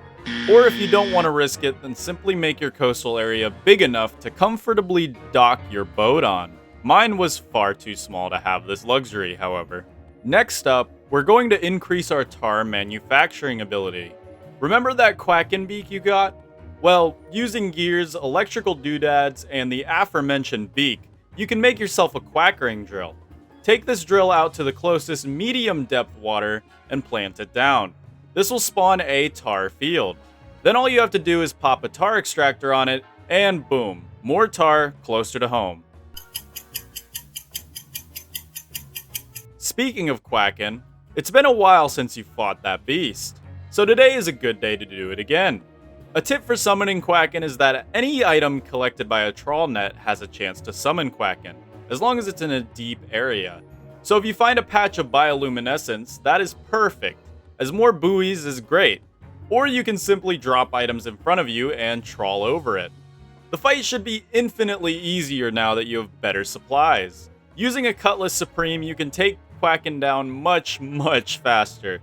Or if you don't want to risk it, then simply make your coastal area big enough to comfortably dock your boat on. Mine was far too small to have this luxury, however. Next up, we're going to increase our tar manufacturing ability. Remember that Quacken beak you got? Well, using gears, electrical doodads, and the aforementioned beak, you can make yourself a quackering drill. Take this drill out to the closest medium depth water and plant it down. This will spawn a tar field. Then all you have to do is pop a tar extractor on it, and boom, more tar closer to home. Speaking of quacking, it's been a while since you fought that beast, so today is a good day to do it again. A tip for summoning Quacken is that any item collected by a trawl net has a chance to summon Quacken, as long as it's in a deep area. So if you find a patch of bioluminescence, that is perfect, as more buoys is great. Or you can simply drop items in front of you and trawl over it. The fight should be infinitely easier now that you have better supplies. Using a Cutlass Supreme, you can take Quacken down much faster.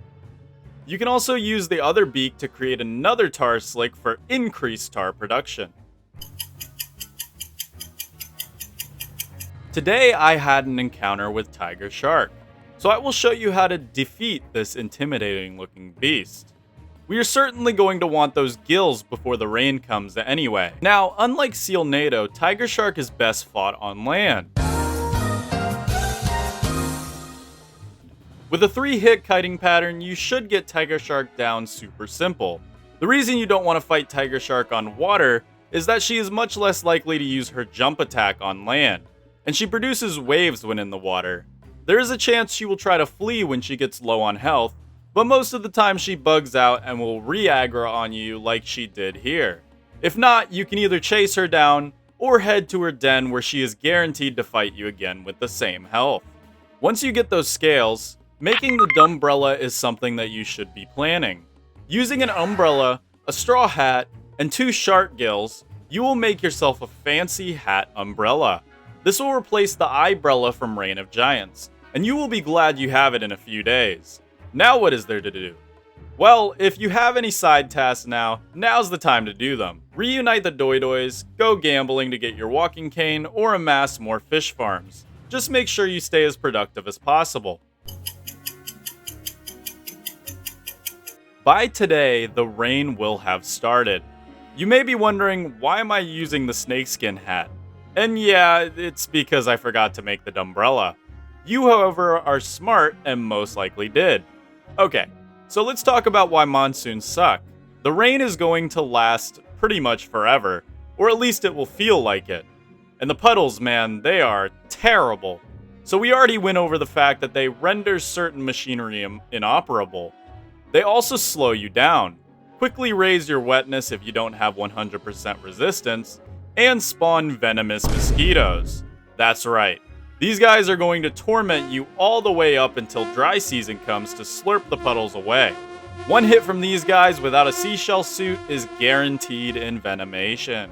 You can also use the other beak to create another tar slick for increased tar production. Today I had an encounter with Tiger Shark, so I will show you how to defeat this intimidating looking beast. We are certainly going to want those gills before the rain comes anyway. Now, unlike Sealnado, Tiger Shark is best fought on land. With a 3-hit kiting pattern, you should get Tiger Shark down super simple. The reason you don't want to fight Tiger Shark on water is that she is much less likely to use her jump attack on land, and she produces waves when in the water. There is a chance she will try to flee when she gets low on health, but most of the time she bugs out and will re-aggro on you like she did here. If not, you can either chase her down or head to her den where she is guaranteed to fight you again with the same health. Once you get those scales, making the Dumbrella is something that you should be planning. Using an umbrella, a straw hat, and 2 shark gills, you will make yourself a fancy hat umbrella. This will replace the eyebrella from Reign of Giants, and you will be glad you have it in a few days. Now what is there to do? Well, if you have any side tasks now's the time to do them. Reunite the Doidois, go gambling to get your walking cane, or amass more fish farms. Just make sure you stay as productive as possible. By today, the rain will have started. You may be wondering, why am I using the snakeskin hat? And yeah, it's because I forgot to make the Dumbrella. You, however, are smart and most likely did. Okay, so let's talk about why monsoons suck. The rain is going to last pretty much forever, or at least it will feel like it. And the puddles, man, they are terrible. So we already went over the fact that they render certain machinery inoperable. They also slow you down, quickly raise your wetness if you don't have 100% resistance, and spawn venomous mosquitoes. That's right. These guys are going to torment you all the way up until dry season comes to slurp the puddles away. One hit from these guys without a seashell suit is guaranteed envenomation.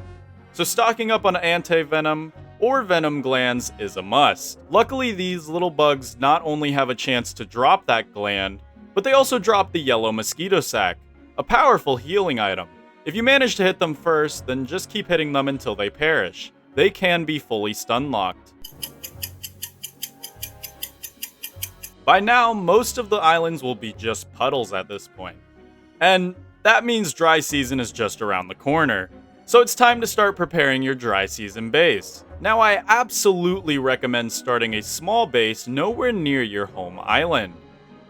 So stocking up on anti-venom or venom glands is a must. Luckily, these little bugs not only have a chance to drop that gland, but they also drop the yellow mosquito sac, a powerful healing item. If you manage to hit them first, then just keep hitting them until they perish. They can be fully stun locked. By now, most of the islands will be just puddles at this point. And that means dry season is just around the corner. So it's time to start preparing your dry season base. Now, I absolutely recommend starting a small base nowhere near your home island,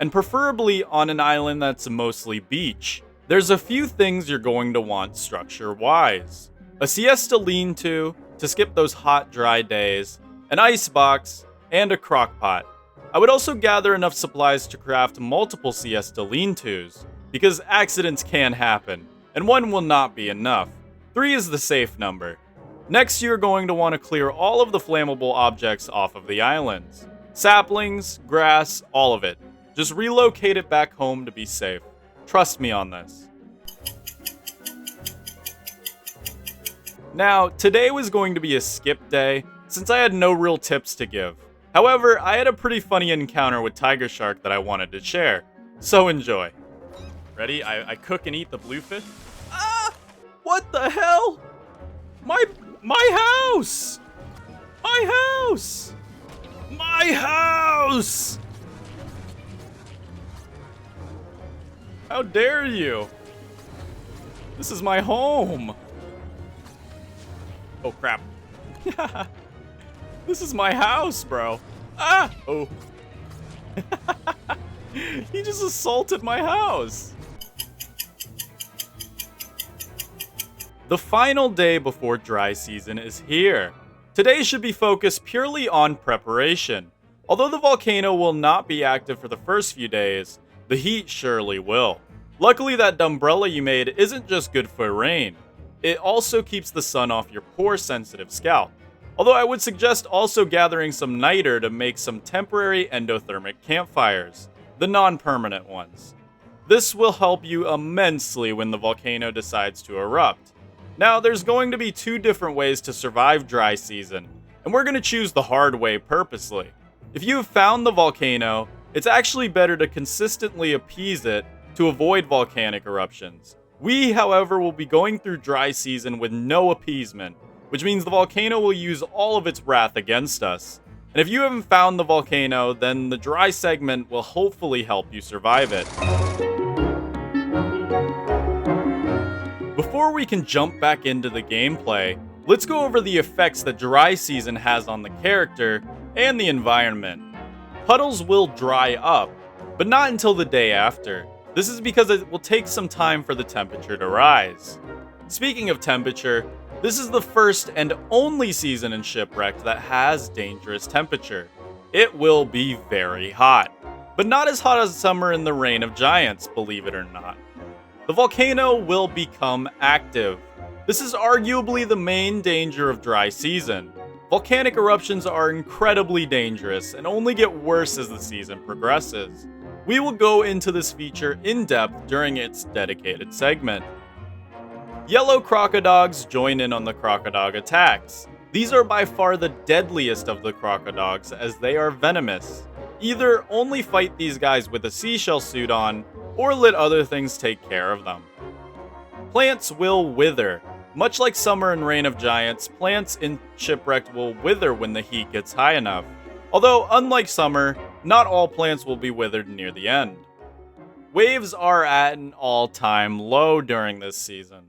and preferably on an island that's mostly beach. There's a few things you're going to want structure-wise. A siesta lean-to skip those hot, dry days, an icebox, and a crock pot. I would also gather enough supplies to craft multiple siesta lean-tos, because accidents can happen, and 1 will not be enough. 3 is the safe number. Next, you're going to want to clear all of the flammable objects off of the islands. Saplings, grass, all of it. Just relocate it back home to be safe. Trust me on this. Now, today was going to be a skip day, since I had no real tips to give. However, I had a pretty funny encounter with Tiger Shark that I wanted to share, so enjoy. Ready? I cook and eat the bluefish. Ah! What the hell? My house! My house! My house! How dare you? This is my home. Oh crap. This is my house, bro. Ah! Oh. He just assaulted my house. The final day before dry season is here. Today should be focused purely on preparation. Although the volcano will not be active for the first few days, the heat surely will. Luckily, that umbrella you made isn't just good for rain. It also keeps the sun off your poor sensitive scalp. Although I would suggest also gathering some niter to make some temporary endothermic campfires, the non-permanent ones. This will help you immensely when the volcano decides to erupt. Now, there's going to be two different ways to survive dry season, and we're going to choose the hard way purposely. If you have found the volcano, it's actually better to consistently appease it to avoid volcanic eruptions. We, however, will be going through dry season with no appeasement, which means the volcano will use all of its wrath against us. And if you haven't found the volcano, then the dry segment will hopefully help you survive it. Before we can jump back into the gameplay, let's go over the effects that dry season has on the character and the environment. Puddles will dry up, but not until the day after. This is because it will take some time for the temperature to rise. Speaking of temperature, this is the first and only season in Shipwrecked that has dangerous temperature. It will be very hot, but not as hot as summer in the Reign of Giants, believe it or not. The volcano will become active. This is arguably the main danger of dry season. Volcanic eruptions are incredibly dangerous and only get worse as the season progresses. We will go into this feature in depth during its dedicated segment. Yellow crocodogs join in on the crocodog attacks. These are by far the deadliest of the crocodogs as they are venomous. Either only fight these guys with a seashell suit on, or let other things take care of them. Plants will wither. Much like Summer and Reign of Giants, plants in Shipwrecked will wither when the heat gets high enough. Although, unlike Summer, not all plants will be withered near the end. Waves are at an all-time low during this season.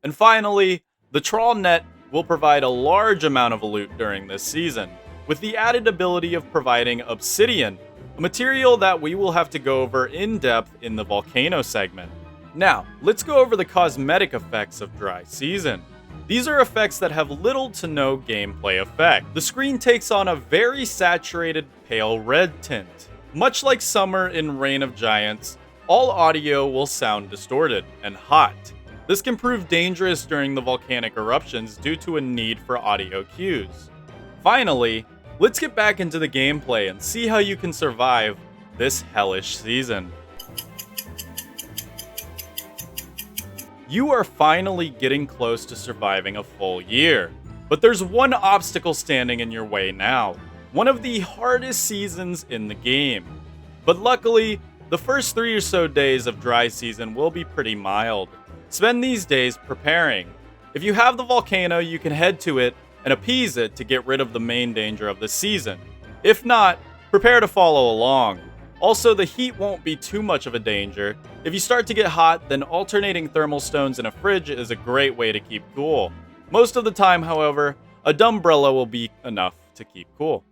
And finally, the trawl net will provide a large amount of loot during this season, with the added ability of providing obsidian, a material that we will have to go over in depth in the volcano segment. Now, let's go over the cosmetic effects of dry season. These are effects that have little to no gameplay effect. The screen takes on a very saturated pale red tint. Much like Summer in Reign of Giants, all audio will sound distorted and hot. This can prove dangerous during the volcanic eruptions due to a need for audio cues. Finally, let's get back into the gameplay and see how you can survive this hellish season. You are finally getting close to surviving a full year, but there's one obstacle standing in your way now, one of the hardest seasons in the game. But luckily, the first 3 or so days of dry season will be pretty mild. Spend these days preparing. If you have the volcano, you can head to it and appease it to get rid of the main danger of the season. If not, prepare to follow along. Also, the heat won't be too much of a danger. If you start to get hot, then alternating thermal stones in a fridge is a great way to keep cool. Most of the time, however, a dumbrella will be enough to keep cool.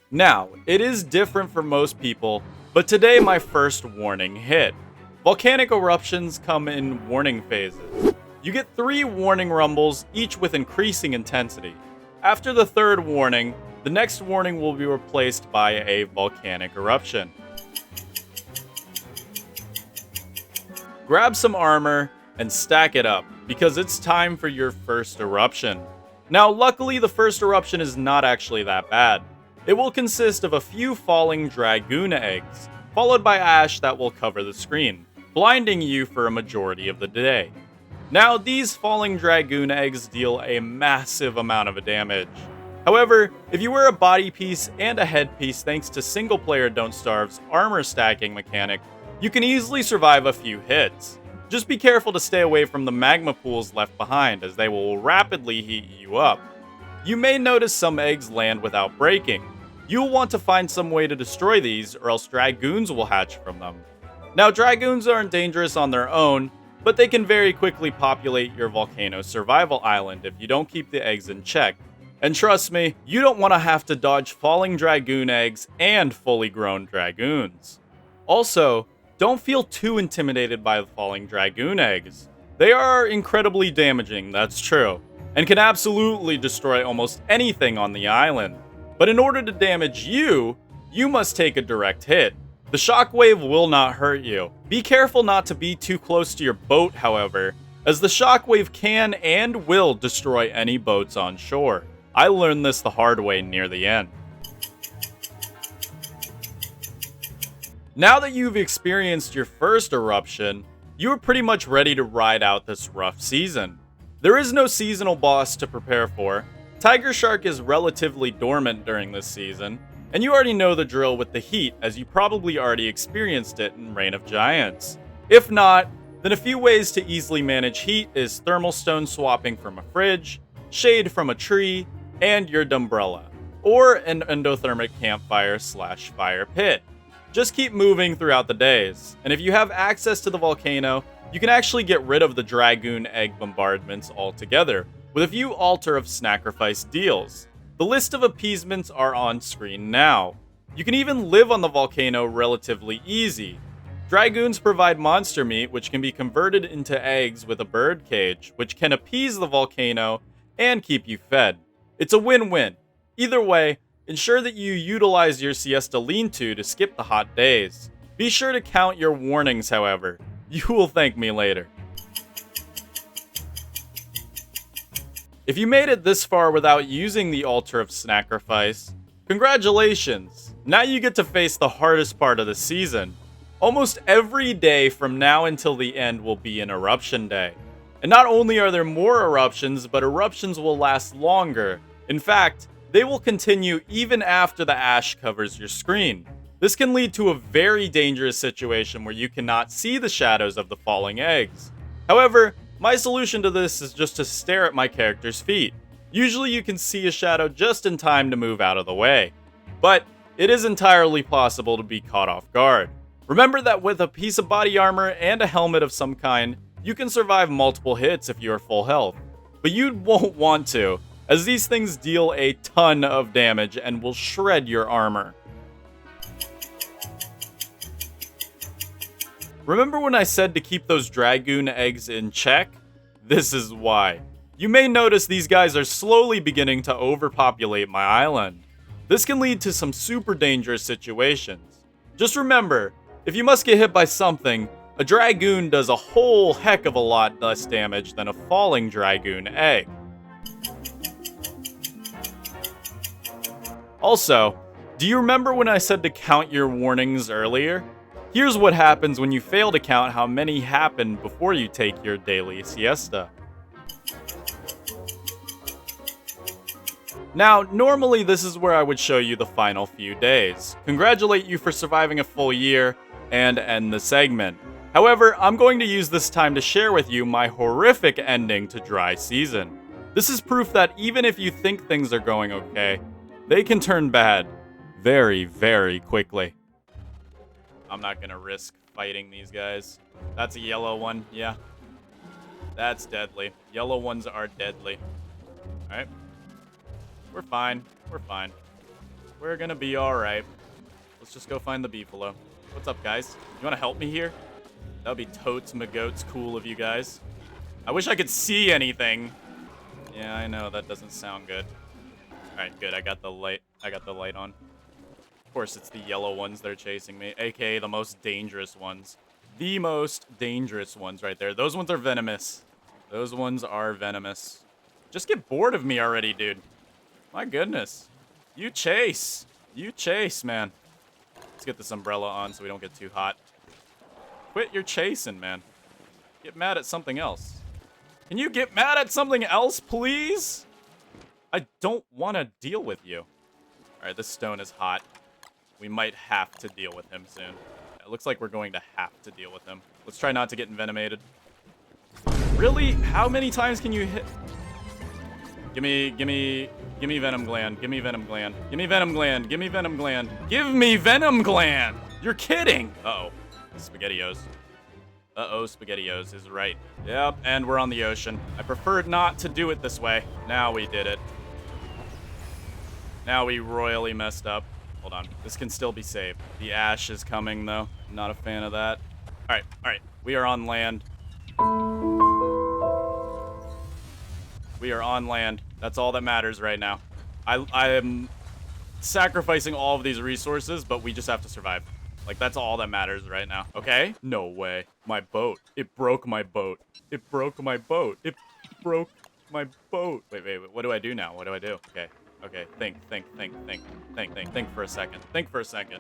Now, it is different for most people, but today my first warning hit. Volcanic eruptions come in warning phases. You get 3 warning rumbles, each with increasing intensity. After the 3rd warning, the next warning will be replaced by a volcanic eruption. Grab some armor and stack it up, because it's time for your first eruption. Now, luckily, the first eruption is not actually that bad. It will consist of a few falling dragoon eggs, followed by ash that will cover the screen, blinding you for a majority of the day. Now, these falling dragoon eggs deal a massive amount of damage. However, if you wear a body piece and a headpiece thanks to single-player Don't Starve's armor stacking mechanic, you can easily survive a few hits. Just be careful to stay away from the magma pools left behind, as they will rapidly heat you up. You may notice some eggs land without breaking. You'll want to find some way to destroy these, or else dragoons will hatch from them. Now, dragoons aren't dangerous on their own, but they can very quickly populate your volcano survival island if you don't keep the eggs in check. And trust me, you don't want to have to dodge falling dragoon eggs and fully grown dragoons. Also, don't feel too intimidated by the falling dragoon eggs. They are incredibly damaging, that's true, and can absolutely destroy almost anything on the island. But in order to damage you, you must take a direct hit. The shockwave will not hurt you. Be careful not to be too close to your boat, however, as the shockwave can and will destroy any boats on shore. I learned this the hard way near the end. Now that you've experienced your first eruption, you are pretty much ready to ride out this rough season. There is no seasonal boss to prepare for. Tiger Shark is relatively dormant during this season, and you already know the drill with the heat as you probably already experienced it in Reign of Giants. If not, then a few ways to easily manage heat is thermal stone swapping from a fridge, shade from a tree, and your umbrella, or an endothermic campfire / fire pit. Just keep moving throughout the days, and if you have access to the volcano, you can actually get rid of the dragoon egg bombardments altogether, with a few altar of sacrifice deals. The list of appeasements are on screen now. You can even live on the volcano relatively easy. Dragoons provide monster meat, which can be converted into eggs with a bird cage, which can appease the volcano and keep you fed. It's a win-win. Either way, ensure that you utilize your siesta lean-to to skip the hot days. Be sure to count your warnings, however. You will thank me later. If you made it this far without using the Altar of Sacrifice, congratulations! Now you get to face the hardest part of the season. Almost every day from now until the end will be an eruption day. And not only are there more eruptions, but eruptions will last longer. In fact, they will continue even after the ash covers your screen. This can lead to a very dangerous situation where you cannot see the shadows of the falling eggs. However, my solution to this is just to stare at my character's feet. Usually you can see a shadow just in time to move out of the way. But it is entirely possible to be caught off guard. Remember that with a piece of body armor and a helmet of some kind, you can survive multiple hits if you are full health. But you won't want to, as these things deal a ton of damage and will shred your armor. Remember when I said to keep those dragoon eggs in check? This is why. You may notice these guys are slowly beginning to overpopulate my island. This can lead to some super dangerous situations. Just remember, if you must get hit by something, a dragoon does a whole heck of a lot less damage than a falling dragoon egg. Also, do you remember when I said to count your warnings earlier? Here's what happens when you fail to count how many happen before you take your daily siesta. Now, normally this is where I would show you the final few days, congratulate you for surviving a full year, and end the segment. However, I'm going to use this time to share with you my horrific ending to dry season. This is proof that even if you think things are going okay, they can turn bad very, very quickly. I'm not gonna risk fighting these guys. That's a yellow one, yeah. That's deadly. Yellow ones are deadly. Alright. We're fine. We're fine. We're gonna be alright. Let's just go find the beefalo. What's up, guys? You wanna help me here? That would be totes magoats cool of you guys. I wish I could see anything. Yeah, I know, that doesn't sound good. Alright, good. I got the light on. Of course, it's the yellow ones that are chasing me, aka the most dangerous ones. The most dangerous ones right there. Those ones are venomous. Those ones are venomous. Just get bored of me already, dude. My goodness. You chase. You chase, man. Let's get this umbrella on so we don't get too hot. Quit your chasing, man. Get mad at something else. Can you get mad at something else, please? I don't want to deal with you. Alright, this stone is hot. We might have to deal with him soon. It looks like we're going to have to deal with him. Let's try not to get envenomated. Really? How many times can you hit? Give me venom gland. Give me venom gland. Give me venom gland. Give me venom gland. Give me venom gland! You're kidding! Uh-oh. SpaghettiOs. Uh-oh, SpaghettiOs is right. Yep, and we're on the ocean. I preferred not to do it this way. Now we did it. Now we royally messed up. Hold on. This can still be saved. The ash is coming, though. I'm not a fan of that. All right. We are on land. We are on land. That's all that matters right now. I am sacrificing all of these resources, but we just have to survive. Like, that's all that matters right now. Okay? No way. My boat. It broke my boat. It broke my boat. It broke my boat. Wait. What do I do now? What do I do? Okay. Think for a second.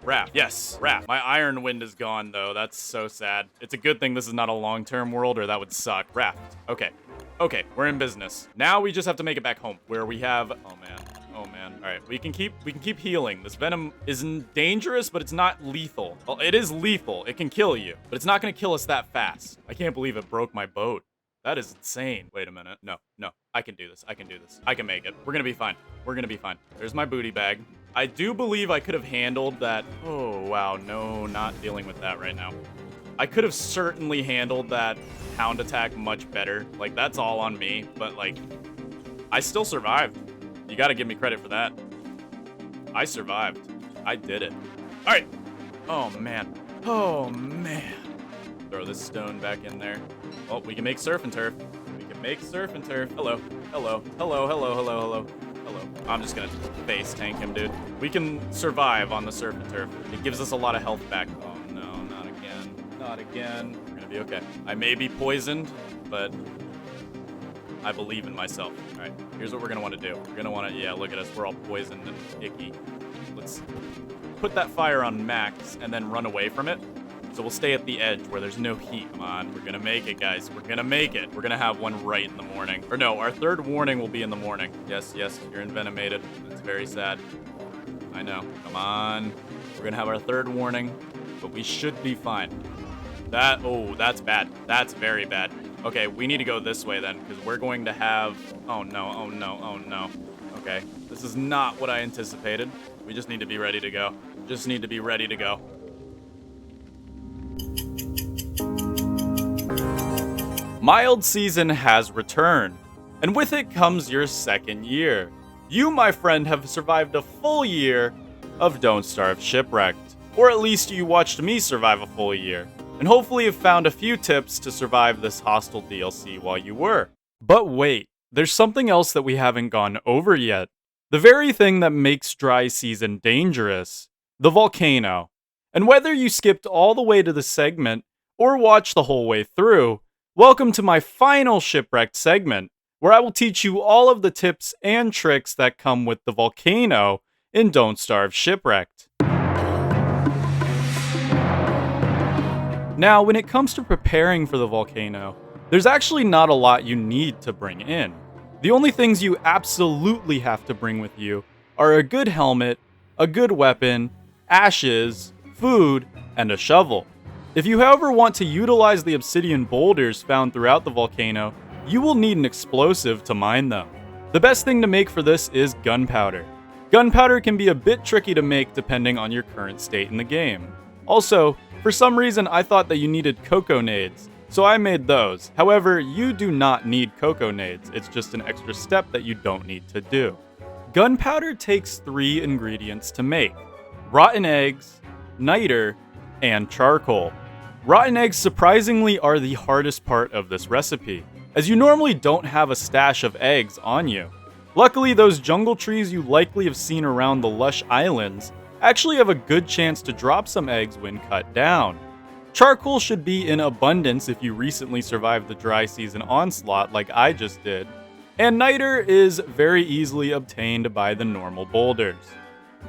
Raft. Yes, raft. My iron wind is gone, though. That's so sad. It's a good thing this is not a long-term world, or that would suck. Raft. Okay, we're in business. Now we just have to make it back home, where we have... Oh, man. All right, we can keep healing. This venom isn't dangerous, but it's not lethal. Well, it is lethal. It can kill you, but it's not going to kill us that fast. I can't believe it broke my boat. That is insane. Wait a minute. No. I can do this. I can make it. We're gonna be fine. There's my booty bag. I do believe I could have handled that. Oh, wow. No, not dealing with that right now. I could have certainly handled that hound attack much better. Like, that's all on me. But, like, I still survived. You gotta give me credit for that. I survived. I did it. All right. Oh, man. Throw this stone back in there. Oh, we can make surf and turf. Hello. I'm just gonna face tank him, dude. We can survive on the surf and turf. It gives us a lot of health back. Oh, no, not again. We're gonna be okay. I may be poisoned, but I believe in myself. All right, here's what we're gonna want to do. We're gonna want to, yeah, look at us. We're all poisoned and icky. Let's put that fire on max and then run away from it. So we'll stay at the edge where there's no heat. Come on, we're gonna make it, guys. We're gonna make it. We're gonna have one right in the morning. Or no, our third warning will be in the morning. Yes, you're envenomated. It's very sad. I know. Come on. We're gonna have our third warning, but we should be fine. That's bad. That's very bad. Okay, we need to go this way then, because we're going to have... Oh no. Okay, this is not what I anticipated. We just need to be ready to go. Mild season has returned, and with it comes your second year. You, my friend, have survived a full year of Don't Starve Shipwrecked. Or at least you watched me survive a full year, and hopefully have found a few tips to survive this hostile DLC while you were. But wait, there's something else that we haven't gone over yet. The very thing that makes dry season dangerous, the volcano. And whether you skipped all the way to the segment, or watched the whole way through, welcome to my final Shipwrecked segment, where I will teach you all of the tips and tricks that come with the volcano in Don't Starve Shipwrecked. Now, when it comes to preparing for the volcano, there's actually not a lot you need to bring in. The only things you absolutely have to bring with you are a good helmet, a good weapon, ashes, food, and a shovel. If you, however, want to utilize the obsidian boulders found throughout the volcano, you will need an explosive to mine them. The best thing to make for this is gunpowder. Gunpowder can be a bit tricky to make depending on your current state in the game. Also, for some reason I thought that you needed cocoa nades, so I made those. However, you do not need cocoa nades, it's just an extra step that you don't need to do. Gunpowder takes 3 ingredients to make: rotten eggs, niter, and charcoal. Rotten eggs surprisingly are the hardest part of this recipe, as you normally don't have a stash of eggs on you. Luckily, those jungle trees you likely have seen around the lush islands actually have a good chance to drop some eggs when cut down. Charcoal should be in abundance if you recently survived the dry season onslaught like I just did, and niter is very easily obtained by the normal boulders.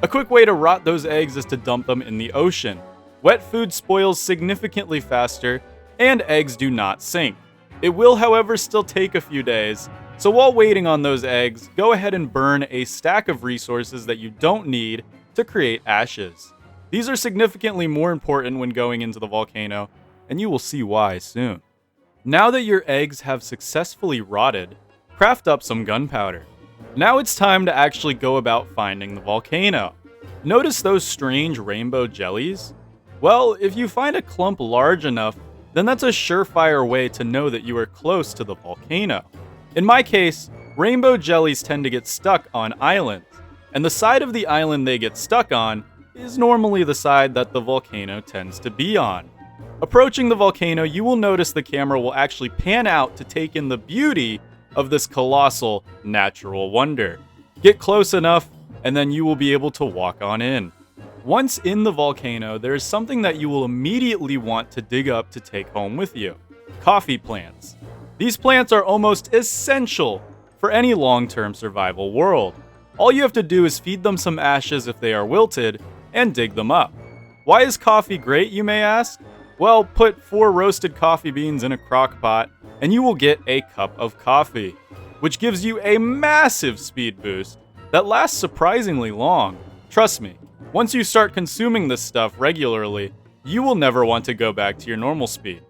A quick way to rot those eggs is to dump them in the ocean. Wet food spoils significantly faster, and eggs do not sink. It will, however, still take a few days, so while waiting on those eggs, go ahead and burn a stack of resources that you don't need to create ashes. These are significantly more important when going into the volcano, and you will see why soon. Now that your eggs have successfully rotted, craft up some gunpowder. Now it's time to actually go about finding the volcano. Notice those strange rainbow jellies? Well, if you find a clump large enough, then that's a surefire way to know that you are close to the volcano. In my case, rainbow jellies tend to get stuck on islands, and the side of the island they get stuck on is normally the side that the volcano tends to be on. Approaching the volcano, you will notice the camera will actually pan out to take in the beauty of this colossal natural wonder. Get close enough, and then you will be able to walk on in. Once in the volcano, there is something that you will immediately want to dig up to take home with you: coffee plants. These plants are almost essential for any long-term survival world. All you have to do is feed them some ashes if they are wilted, and dig them up. Why is coffee great, you may ask? Well, put 4 roasted coffee beans in a crock pot, and you will get a cup of coffee, which gives you a massive speed boost that lasts surprisingly long. Trust me, once you start consuming this stuff regularly, you will never want to go back to your normal speed.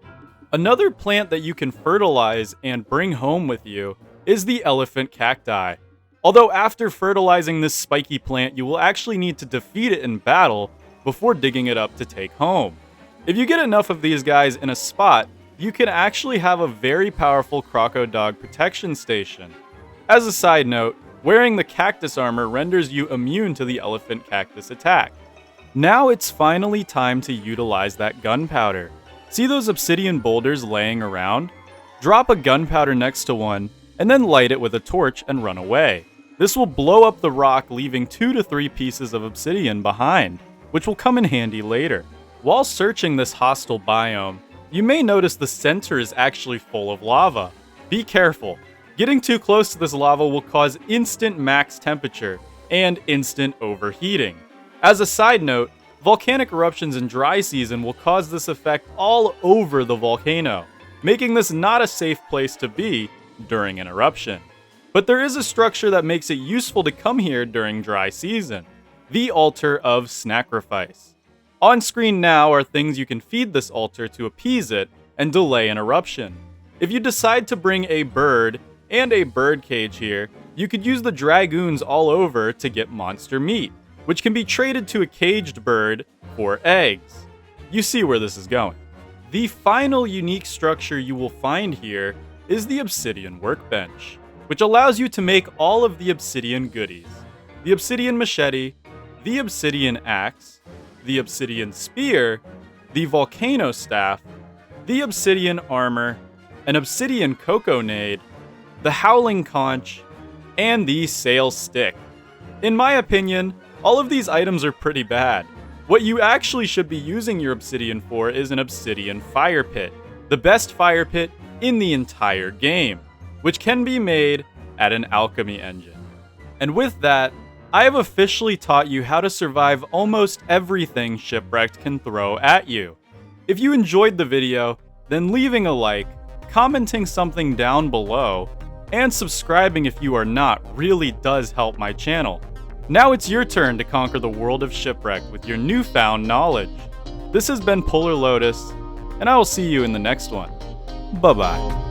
Another plant that you can fertilize and bring home with you is the elephant cacti. Although after fertilizing this spiky plant, you will actually need to defeat it in battle before digging it up to take home. If you get enough of these guys in a spot, you can actually have a very powerful Crocodog protection station. As a side note, wearing the cactus armor renders you immune to the elephant cactus attack. Now it's finally time to utilize that gunpowder. See those obsidian boulders laying around? Drop a gunpowder next to one, and then light it with a torch and run away. This will blow up the rock, leaving 2 to 3 pieces of obsidian behind, which will come in handy later. While searching this hostile biome, you may notice the center is actually full of lava. Be careful. Getting too close to this lava will cause instant max temperature and instant overheating. As a side note, volcanic eruptions in dry season will cause this effect all over the volcano, making this not a safe place to be during an eruption. But there is a structure that makes it useful to come here during dry season: the Altar of Sacrifice. On screen now are things you can feed this altar to appease it and delay an eruption. If you decide to bring a bird and a bird cage here, you could use the dragoons all over to get monster meat, which can be traded to a caged bird for eggs. You see where this is going. The final unique structure you will find here is the obsidian workbench, which allows you to make all of the obsidian goodies: the obsidian machete, the obsidian axe, the obsidian spear, the volcano staff, the obsidian armor, an obsidian cocoa nade, the howling conch, and the sail stick. In my opinion, all of these items are pretty bad. What you actually should be using your obsidian for is an obsidian fire pit, the best fire pit in the entire game, which can be made at an alchemy engine. And with that, I have officially taught you how to survive almost everything Shipwrecked can throw at you. If you enjoyed the video, then leaving a like, commenting something down below, and subscribing if you are not really does help my channel. Now it's your turn to conquer the world of Shipwrecked with your newfound knowledge. This has been Polarlotus, and I will see you in the next one. Bye-bye.